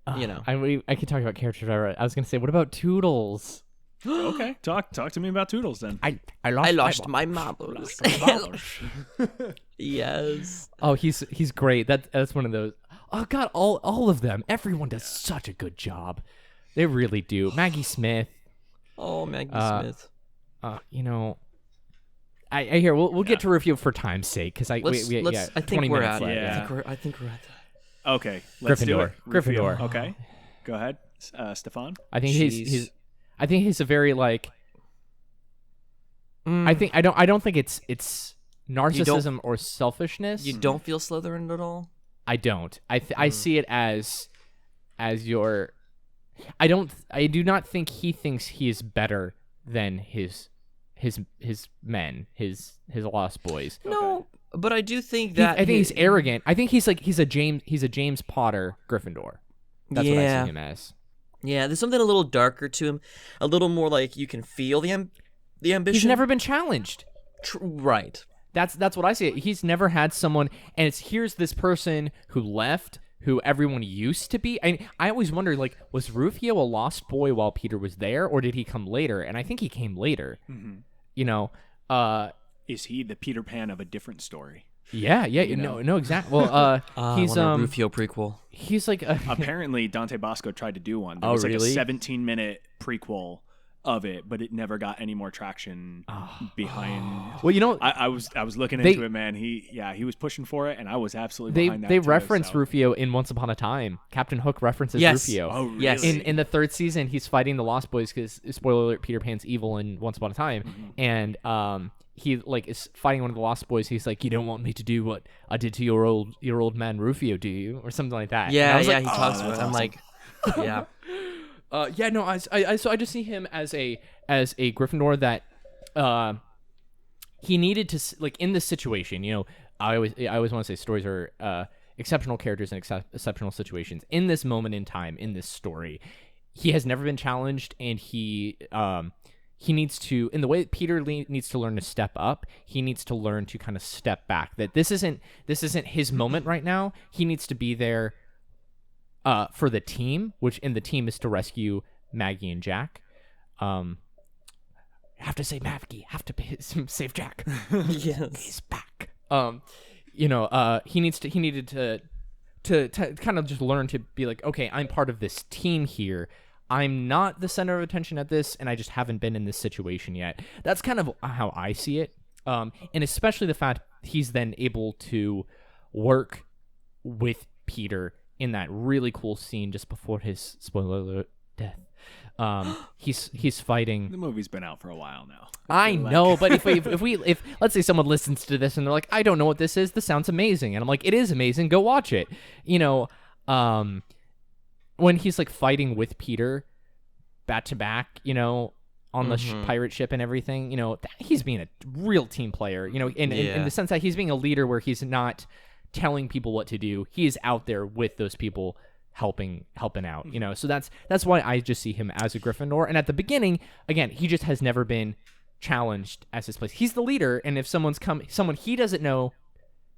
I could talk about characters. I was gonna say, what about Toodles? Okay, talk to me about Toodles then. I lost my marbles. Yes. Oh, he's great. That's one of those. Oh God, all of them. Everyone does such a good job. They really do. Maggie Smith. Oh, Maggie Smith. I hear we'll get to review for time's sake, because I think we're at left. it. I think we're at that. Okay, let's do it. Gryffindor. Okay, go ahead, Stefan. I think he's a very, like, I don't think it's narcissism or selfishness. You don't feel Slytherin at all? I don't. I see it as your. I do not think he thinks he is better than his men, his lost boys. No, but I do think that I think he's arrogant. I think he's a James Potter Gryffindor. That's what I see him as. Yeah, there's something a little darker to him, a little more like you can feel the ambition. He's never been challenged. Right. That's what I see. He's never had someone, and here's this person who left, who everyone used to be. I always wondered, like, was Rufio a lost boy while Peter was there, or did he come later? And I think he came later. Mm-hmm. You know, is he the Peter Pan of a different story? Yeah, no, exactly. Well, he's a Rufio prequel. He's like apparently Dante Basco tried to do one. There was like a 17-minute prequel of it, but it never got any more traction behind. Well, you know, I was looking into it, man. He was pushing for it, and I was absolutely behind that. They too, reference Rufio in Once Upon a Time. Captain Hook references Rufio. Oh, really? Yes. In the third season, he's fighting the Lost Boys because, spoiler alert, Peter Pan's evil in Once Upon a Time, and he like is fighting one of the Lost Boys. He's like, "You don't want me to do what I did to your old man Rufio, do you?" Or something like that. Yeah, he talks about it. I'm like, yeah. No, I just see him as a Gryffindor that he needed to, like, in this situation. You know, I always want to say stories are exceptional characters in exceptional situations. In this moment in time, in this story, he has never been challenged, and he needs to, in the way that Peter needs to learn to step up, he needs to learn to kind of step back. That this isn't his moment right now. He needs to be there for the team, the team is to rescue Maggie and Jack. Have to say Maggie, have to save Jack. Yes. He's back. He needed to kind of just learn to be like, okay, I'm part of this team here. I'm not the center of attention at this, and I just haven't been in this situation yet. That's kind of how I see it. And especially the fact he's then able to work with Peter in that really cool scene just before his, spoiler alert, death. He's fighting. The movie's been out for a while now. I know, but if let's say someone listens to this and they're like, I don't know what this is. This sounds amazing, and I'm like, it is amazing. Go watch it. You know, when he's like fighting with Peter, back to back, you know, on the pirate ship and everything, you know, he's being a real team player. You know, in the sense that he's being a leader where he's not telling people what to do. He is out there with those people helping out, you know. So that's why I just see him as a Gryffindor. And at the beginning, again, he just has never been challenged as his place. He's the leader, and if someone he doesn't know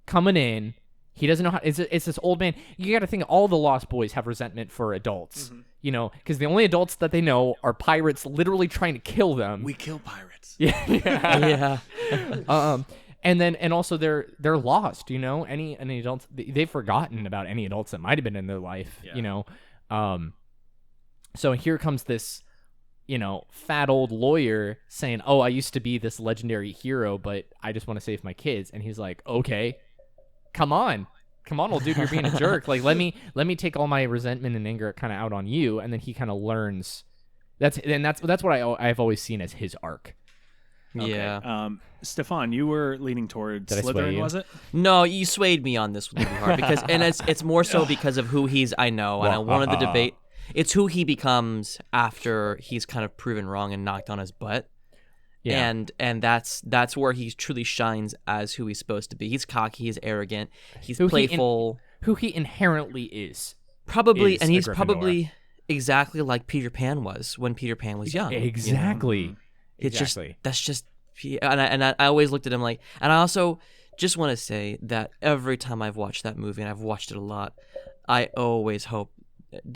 coming in, he doesn't know how. It's this old man. You got to think all the Lost Boys have resentment for adults, you know, because the only adults that they know are pirates, literally trying to kill them. We kill pirates. Yeah. And also they're lost, you know. Any adults, they've forgotten about any adults that might have been in their life, you know. So here comes this, you know, fat old lawyer saying, "Oh, I used to be this legendary hero, but I just want to save my kids." And he's like, "Okay, come on, old dude, you're being a jerk. Like, let me take all my resentment and anger kind of out on you." And then he kind of learns. That's what I've always seen as his arc. Okay. Yeah. Stefan, you were leaning towards Slytherin, was it? No, you swayed me on this one, hard because, and it's more so because of who he's. I know, and I wanted the debate. It's who he becomes after he's kind of proven wrong and knocked on his butt. Yeah. And that's where he truly shines as who he's supposed to be. He's cocky, he's arrogant, he's playful. Who he inherently is. Probably, and he's probably exactly like Peter Pan was when Peter Pan was young. Exactly. You know? It's just, that's just, and I always looked at him like, and I also just want to say that every time I've watched that movie, and I've watched it a lot, I always hope,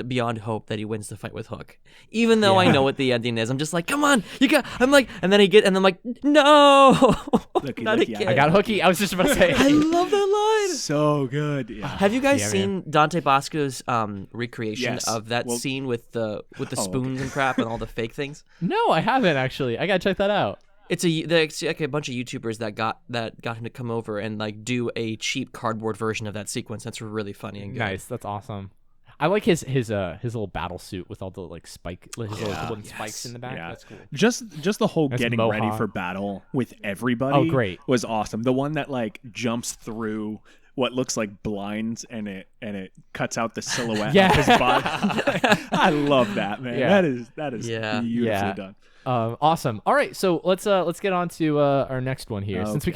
beyond hope, that he wins the fight with Hook. Even though I know what the ending is, I'm just like, come on, I'm like, and then I'm like, no, not again. I got hooky. I was just about to say. I love that line. So good. Yeah. Have you guys seen Dante Basco's recreation of that scene with the spoons and crap and all the fake things? No, I haven't actually. I gotta check that out. It's like a bunch of YouTubers that got him to come over and like do a cheap cardboard version of that sequence. That's really funny and good. Nice. That's awesome. I like his little battle suit with all the like his little wooden spikes in the back. Yeah. That's cool. Just the whole That's getting ready mohawk. for battle with everybody. Oh, great. Was awesome. The one that like jumps through what looks like blinds and it cuts out the silhouette Yeah. of his body. I love that, man. Yeah. That is Yeah. beautifully done. Awesome. All right, so let's get on to our next one here. Since we're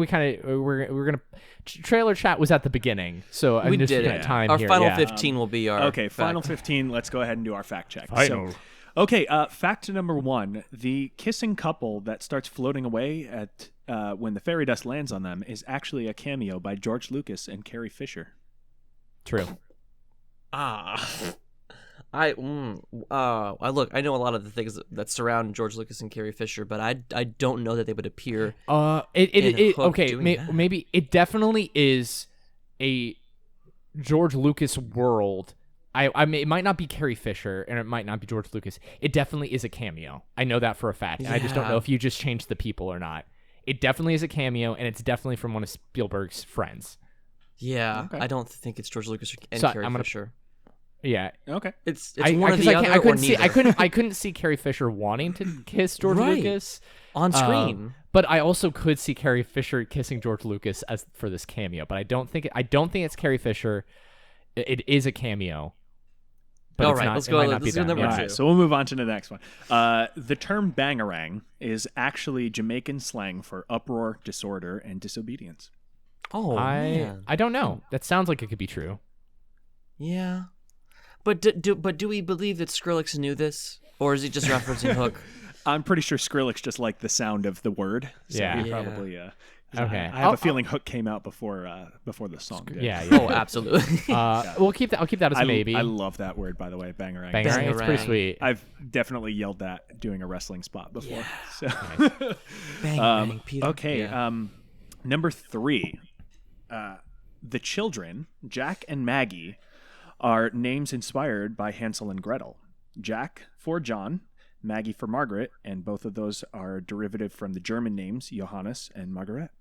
gonna trailer chat was at the beginning, so We did looking it. at time Our here. final yeah. 15 will be our Okay, final fact. 15. Let's go ahead and do our fact check. Final. So, okay, fact number 1: the kissing couple that starts floating away at when the fairy dust lands on them is actually a cameo by George Lucas and Carrie Fisher. True. I look. I know a lot of the things that surround George Lucas and Carrie Fisher, but I don't know that they would appear. It Hook okay. doing that. Maybe it definitely is a George Lucas world. I mean, it might not be Carrie Fisher and it might not be George Lucas. It definitely is a cameo. I know that for a fact. And I just don't know Yeah. if you just changed the people or not. It definitely is a cameo, and it's definitely from one of Spielberg's friends. Yeah, Okay. I don't think it's George Lucas and So Carrie I'm gonna- Fisher. Yeah, Okay. It's one or the other I or couldn't see. neither. I couldn't see Carrie Fisher wanting to kiss George Right. Lucas on screen. but I also could see Carrie Fisher kissing George Lucas as for this cameo. But I don't think it's Carrie Fisher. It is a cameo. But All it's right, not, let's it go- might not let's be do them. number Yeah. All right, so we'll move on to the next one. The term Bangarang is actually Jamaican slang for uproar, disorder, and disobedience. Oh man. I don't know. That sounds like it could be true. Yeah, but do we believe that Skrillex knew this, or is he just referencing Hook? I'm pretty sure Skrillex just liked the sound of the word. So Yeah. he Yeah. probably. Okay. I have a feeling Hook came out before the song did. Yeah. Oh, absolutely. We'll keep that. I'll keep that as a maybe. I love that word, by the way, Bangarang. Bangarang. It's pretty Bangarang. sweet. I've definitely yelled that doing a wrestling spot before. So. Bang, bang, Peter. Okay, Yeah. number 3. The children, Jack and Maggie, are names inspired by Hansel and Gretel. Jack for John, Maggie for Margaret, and both of those are derivative from the German names Johannes and Margaret.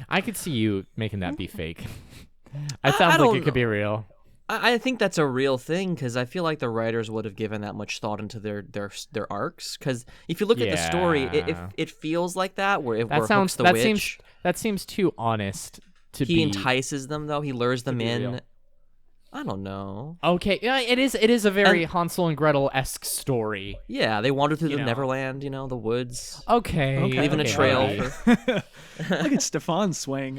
I could see you making that be fake. It sounds like don't it could be real. I think that's a real thing because I feel like the writers would have given that much thought into their arcs. Because if you look at the story, Yeah. it feels like that where That Hook's sounds. the That witch. seems too honest to He be. entices them though. He lures them be in. real. I don't know. Okay, yeah, it is. It is a very Hansel and Gretel esque story. Yeah, they wander through You the know. Neverland, the woods. Okay, Leaving a okay, trail alright. Look at Stefan swaying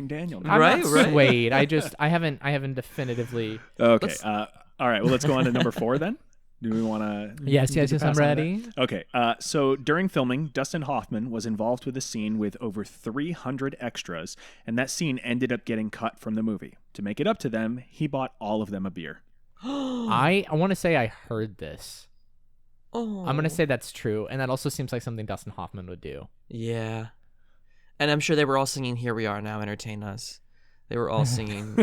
Daniel. I'm Right, not right. swayed. I haven't definitively. Okay. All right. Well, let's go on to number 4 then. Do we want to? Yes, I'm ready. Okay. So during filming, Dustin Hoffman was involved with a scene with over 300 extras, and that scene ended up getting cut from the movie. To make it up to them, he bought all of them a beer. I want to say I heard this. Oh, I'm gonna say that's true, and that also seems like something Dustin Hoffman would do. yeah. And I'm sure they were all singing "Here We Are Now, Entertain Us." They were all singing.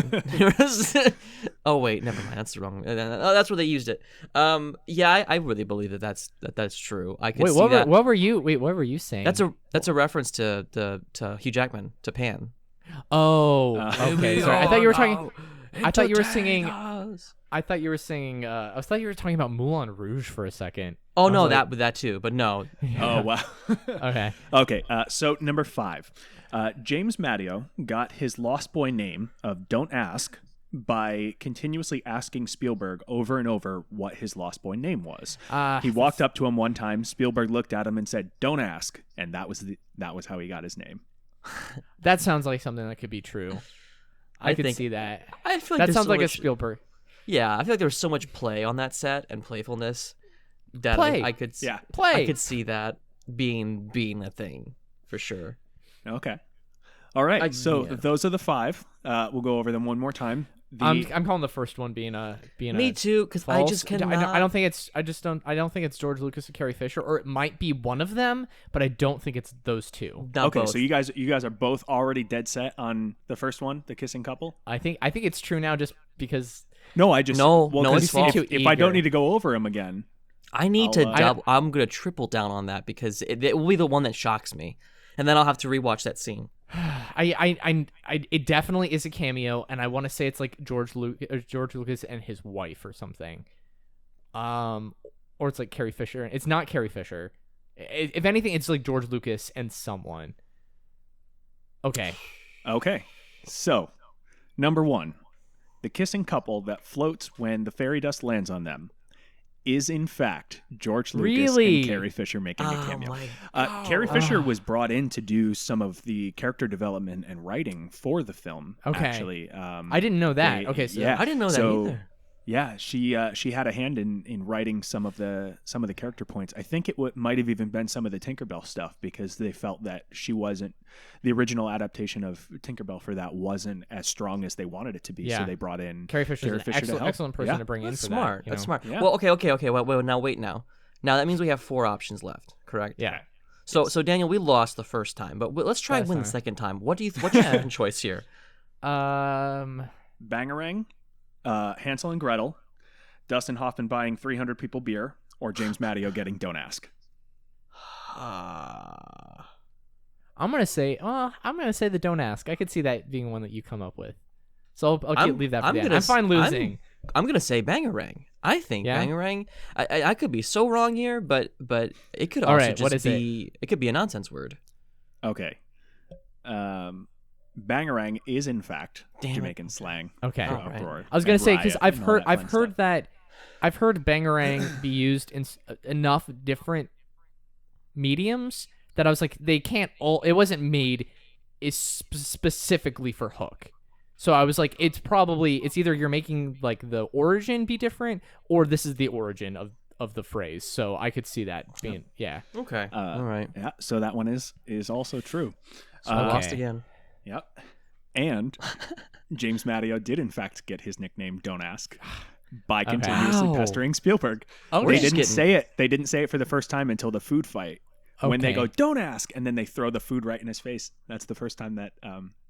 Oh wait, never mind. That's the wrong. Oh, that's where they used it. Yeah, I really believe that's true. I could Wait, see that. what were you saying? That's a reference to Hugh Jackman to Pan. Oh, okay. Sorry, I thought you were talking. I thought you were singing. Us. I thought you were singing. I thought you were talking about Moulin Rouge for a second. Oh I no, was like- that too, but no. Oh wow. Okay. Okay. So number 5, James Matteo got his Lost Boy name of "Don't Ask" by continuously asking Spielberg over and over what his Lost Boy name was. He walked up to him one time. Spielberg looked at him and said, "Don't ask," and that was how he got his name. That sounds like something that could be true. I could think- see that. I feel like That there's sounds so like a much- Spielberg. Yeah, I feel like there was so much play on that set and playfulness that Play. I could Yeah. Play. I could see that being a thing for sure. Okay. All right. So yeah. those are the 5. We'll go over them one more time. I'm calling the first one being a Me too, because I false. just cannot. I don't think it's. I don't think it's George Lucas and Carrie Fisher, or it might be one of them, but I don't think it's those two. Not Okay, both. so you guys are both already dead set on the first one, the kissing couple. I think it's true now, just because. No, I just No, well, no, 'cause it's false. if I don't Eager. need to go over them again. I need I'll, to I'm gonna triple down on that because it will be the one that shocks me, and then I'll have to rewatch that scene. It definitely is a cameo, and I want to say it's like George Lucas and his wife or something. Or it's like Carrie Fisher. It's not Carrie Fisher. If anything, it's like George Lucas and someone. Okay. So, number 1, the kissing couple that floats when the fairy dust lands on them is in fact George Lucas and Carrie Fisher making a cameo. Carrie Fisher was brought in to do some of the character development and writing for the film. Okay. Actually, I didn't know that. I didn't know that either. Yeah, she had a hand in writing some of the character points. I think it might have even been some of the Tinkerbell stuff because they felt that the original adaptation of Tinkerbell for that wasn't as strong as they wanted it to be. Yeah. So they brought in Carrie Fisher's an excellent person to bring in for smart. that. That's smart. Yeah. Well, okay. Wait now. Now that means we have 4 options left, correct? Yeah. So Daniel, we lost the first time, but let's try and win the second time. What's your second choice here? Bangarang, Hansel and Gretel, Dustin Hoffman buying 300 people beer, or James Matteo getting Don't Ask. I'm gonna say the Don't Ask. I could see that being one that you come up with. So I'll leave that for the end. I'm fine losing. I'm gonna say Bangarang. I think Bangarang. I could be so wrong here, but it could also just be. It could be a nonsense word. Okay. Bangarang is in fact Jamaican slang. Okay. For uproar I was gonna say because I've heard stuff. I've heard Bangarang be used in enough different mediums that I was like, they can't all. It wasn't made specifically for Hook. So I was like, it's either you're making like the origin be different, or this is the origin of the phrase. So I could see that being Okay. All right. Yeah. So that one is also true. So I lost again. Yep. And James Matteo did in fact get his nickname Don't Ask by continuously pestering Spielberg. They didn't say it. They didn't say it for the first time until the food fight. When they go, "Don't ask," and then they throw the food right in his face. That's the first time that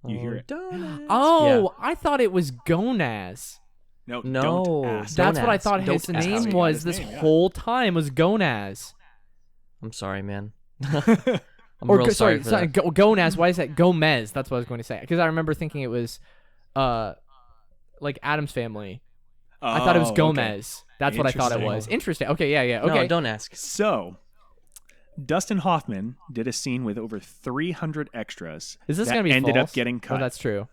you hear it. Don't ask. Oh, yeah. I thought it was Gonaz. No. Don't ask. That's what I thought his name was this whole time was Gonaz. I'm sorry, man. Sorry, Gonaz. Why is that Gomez? That's what I was going to say because I remember thinking it was, like Adam's Family. I thought it was Gomez. Okay. That's what I thought it was. Interesting. Okay, yeah. Okay. No, don't ask. So, Dustin Hoffman did a scene with over 300 extras. Is this that going to be ended false? Up getting cut. Oh, that's true.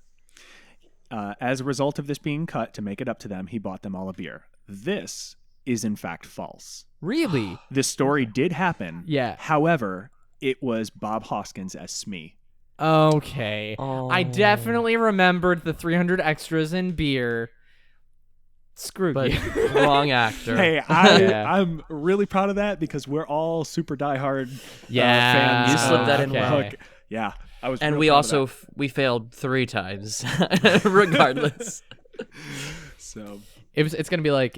As a result of this being cut, to make it up to them, he bought them all a beer. This is in fact false. Really? This story did happen. Yeah. However, it was Bob Hoskins as Smee. Okay. Oh. I definitely remembered the 300 extras in beer. Screw you. Wrong actor. Hey, I'm really proud of that because we're all super diehard fans. You slipped that in well. Hook. Yeah, I was. And we also we failed 3 times, regardless. So it's gonna be like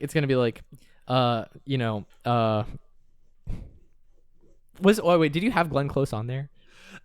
wait, did you have Glenn Close on there?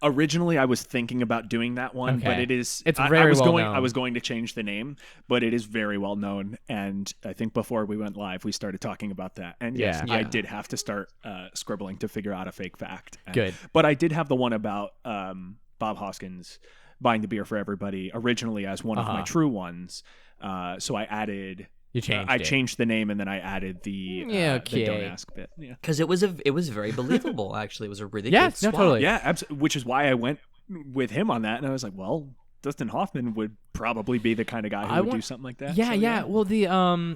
Originally, I was thinking about doing that one, but it's very well known. I was going to change the name, but it is very well known. And I think before we went live, we started talking about that. And yes, I did have to start scribbling to figure out a fake fact. Good. But I did have the one about Bob Hoskins buying the beer for everybody originally as one of my true ones. So I added. I changed the name and then I added the don't ask bit. Yeah, because it was very believable. Actually, it was a really good swap. Totally. Yeah, absolutely. Which is why I went with him on that, and I was like, well, Dustin Hoffman would probably be the kind of guy who would do something like that. Yeah. Well,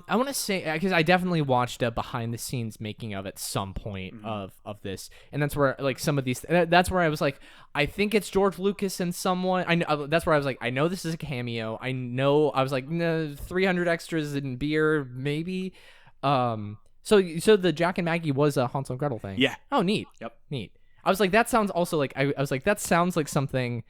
I want to say because I definitely watched a behind the scenes making of at some point of this, and that's where like some of these. That's where I was like, I think it's George Lucas and someone. I know that's where I was like, I know this is a cameo. I was like, no, 300 extras in beer, maybe. So the Jack and Maggie was a Hansel and Gretel thing. Yeah. Oh, neat. Yep. Neat. I was like, that sounds also like I was like, that sounds like something.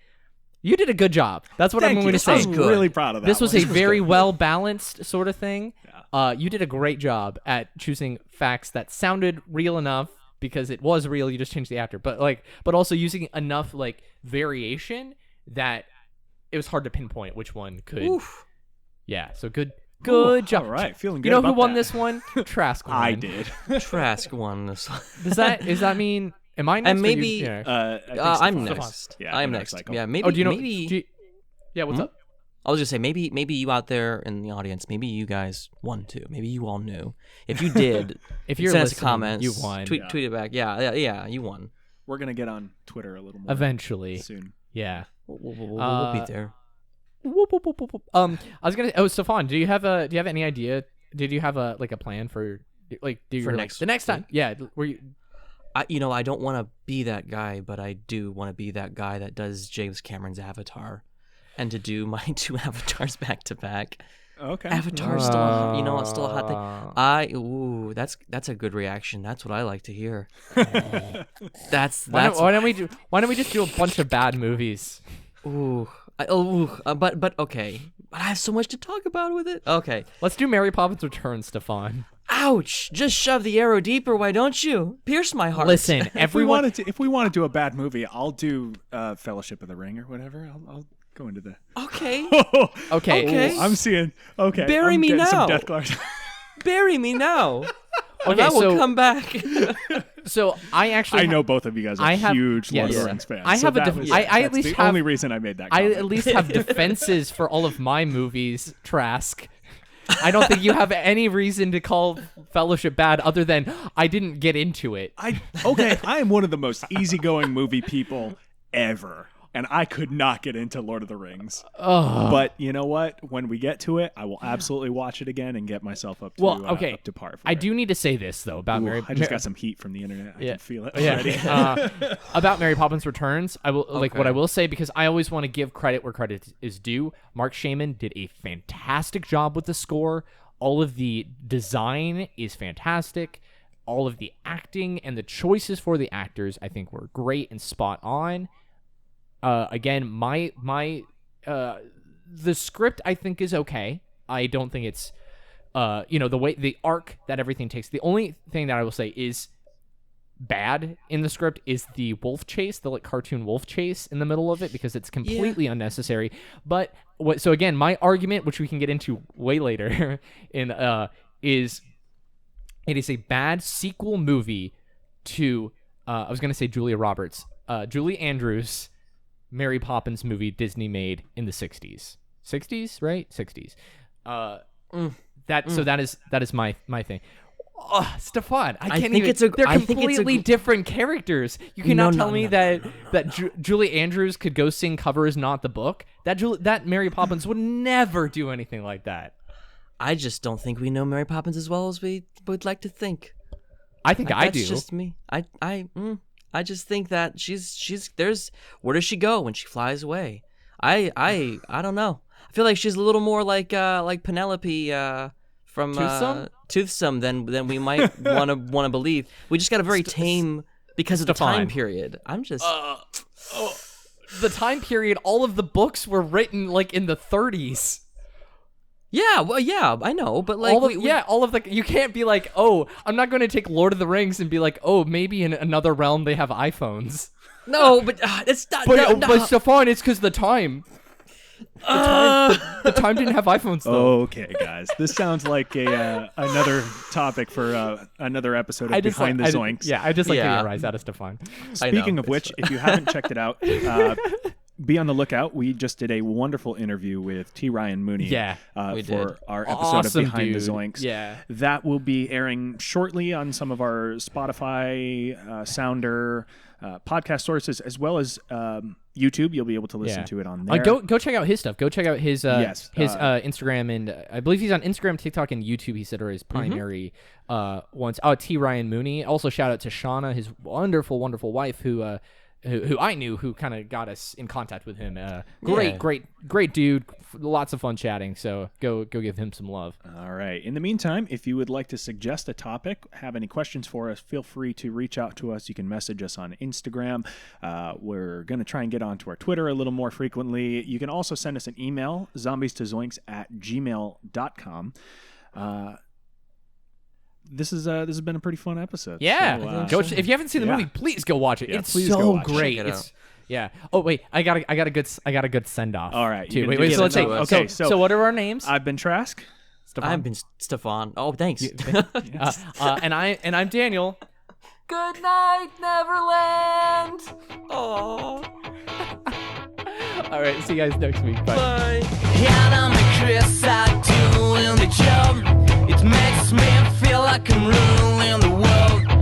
You did a good job. That's what I'm going to say. I was really proud of that. This was a very well balanced sort of thing. Yeah. You did a great job at choosing facts that sounded real enough because it was real. You just changed the actor, but also using enough like variation that it was hard to pinpoint which one could. Oof. Yeah. So good job. All right, feeling good. You know about who won that. this one? Trask won. I did. Trask won this one. Does that mean? Am I next? And or you- maybe yeah. I think I'm Stefan's next. Yeah, I'm the next. cycle. Yeah, maybe. Oh, do you know? Maybe. Yeah, what's up? I was just say maybe you out there in the audience, maybe you guys won too. Maybe you all knew. If you did, If you're send us listening, comments. you won. Tweet it back. Yeah, you won. We're gonna get on Twitter a little more Eventually. soon. Yeah. We'll be there. Whoop, whoop, whoop, whoop, whoop. I was gonna. Oh, Stefan, do you have any idea? Did you have a plan for the next time? Yeah. Were you? I don't want to be that guy, but I do want to be that guy that does James Cameron's Avatar, and to do my 2 avatars back to back. Okay. Avatar's still, it's still a hot thing. That's a good reaction. That's what I like to hear. That's Why don't we just do a bunch of bad movies? But okay. But I have so much to talk about with it. Okay. Let's do Mary Poppins Returns, Stefan. Ouch! Just shove the arrow deeper, why don't you? Pierce my heart. Listen, If we want to do a bad movie, I'll do Fellowship of the Ring or whatever. I'll go into the. Okay. Okay. I'm seeing. Okay. Bury I'm me getting now. Some death glares. Bury me now. And Okay, I will so- come back. So I actually I know both of you guys are huge Lord of the Rings fans. I so have a that def- was- I at that's least the have- only reason I made that I comment. at least have defenses for all of my movies, Trask. I don't think you have any reason to call Fellowship bad other than I didn't get into it. I am one of the most easygoing movie people ever. And I could not get into Lord of the Rings. But you know what? When we get to it, I will absolutely watch it again and get myself up to, up to par for I it. do need to say this, though, about Mary I just got some heat from the internet. I can feel it already. Yeah. About Mary Poppins Returns, I will what I will say, because I always want to give credit where credit is due. Mark Shaman did a fantastic job with the score. All of the design is fantastic. All of the acting and the choices for the actors, I think, were great and spot on. Again, the script I think is okay. I don't think it's, the way the arc that everything takes. The only thing that I will say is bad in the script is the wolf chase, the cartoon wolf chase in the middle of it, because it's completely unnecessary. But so again, my argument, which we can get into way later, is it is a bad sequel movie to I was gonna say Julia Julie Andrews. Mary Poppins movie Disney made in the 60s. 60s, right? 60s. So that is my thing. Stefan, I can't even. They're completely different characters. You cannot tell me that Julie Andrews could go sing "Cover Is Not the Book." That Mary Poppins would never do anything like that. I just don't think we know Mary Poppins as well as we would like to think. I think I do. That's just me. I just think that she's there's where does she go when she flies away? I don't know. I feel like she's a little more like Penelope from Toothsome than we might want to believe. We just got a very tame because of the time period. I'm just the time period. All of the books were written like in the 30s. Yeah, well, yeah, I know, but like, all of the you can't be like, oh, I'm not going to take Lord of the Rings and be like, oh, maybe in another realm they have iPhones. No, but it's not. But Stefan, it's because the time. The time didn't have iPhones though. Okay, guys, this sounds like another topic for another episode of Behind the Zoinks. I just like getting a rise out of Stefan. Speaking of which, if you haven't checked it out, be on the lookout. We just did a wonderful intervio with T. Ryan Mooney for our episode of Behind the Zoinks. Yeah. That will be airing shortly on some of our Spotify, Sounder, podcast sources, as well as YouTube. You'll be able to listen to it on there. Go check out his stuff. Go check out his Instagram, and I believe he's on Instagram, TikTok, and YouTube. He said are his primary ones. T. Ryan Mooney. Also shout out to Shauna, his wonderful, wonderful wife, who I knew, who kind of got us in contact with him. Great dude. Lots of fun chatting. So go give him some love. All right. In the meantime, if you would like to suggest a topic, have any questions for us, feel free to reach out to us. You can message us on Instagram. We're going to try and get onto our Twitter a little more frequently. You can also send us an email, zombies2zoinks@gmail.com. This has been a pretty fun episode. Yeah, So, if you haven't seen the movie, please go watch it. Yeah, it's please go so watch it. great. Check it out. Yeah. Oh wait, I got a good send off. All right. Too. You're Wait. gonna do So let's say. send-off. Okay. Okay, so- So what are our names? I've been Trask. Stefan. I've been Stefan. Oh, thanks. And I'm Daniel. Good night, Neverland. Oh. All right, see you guys next week. Bye. Bye. Yeah, I'm a Chris, I do in the job. It makes me feel like I'm ruling the world.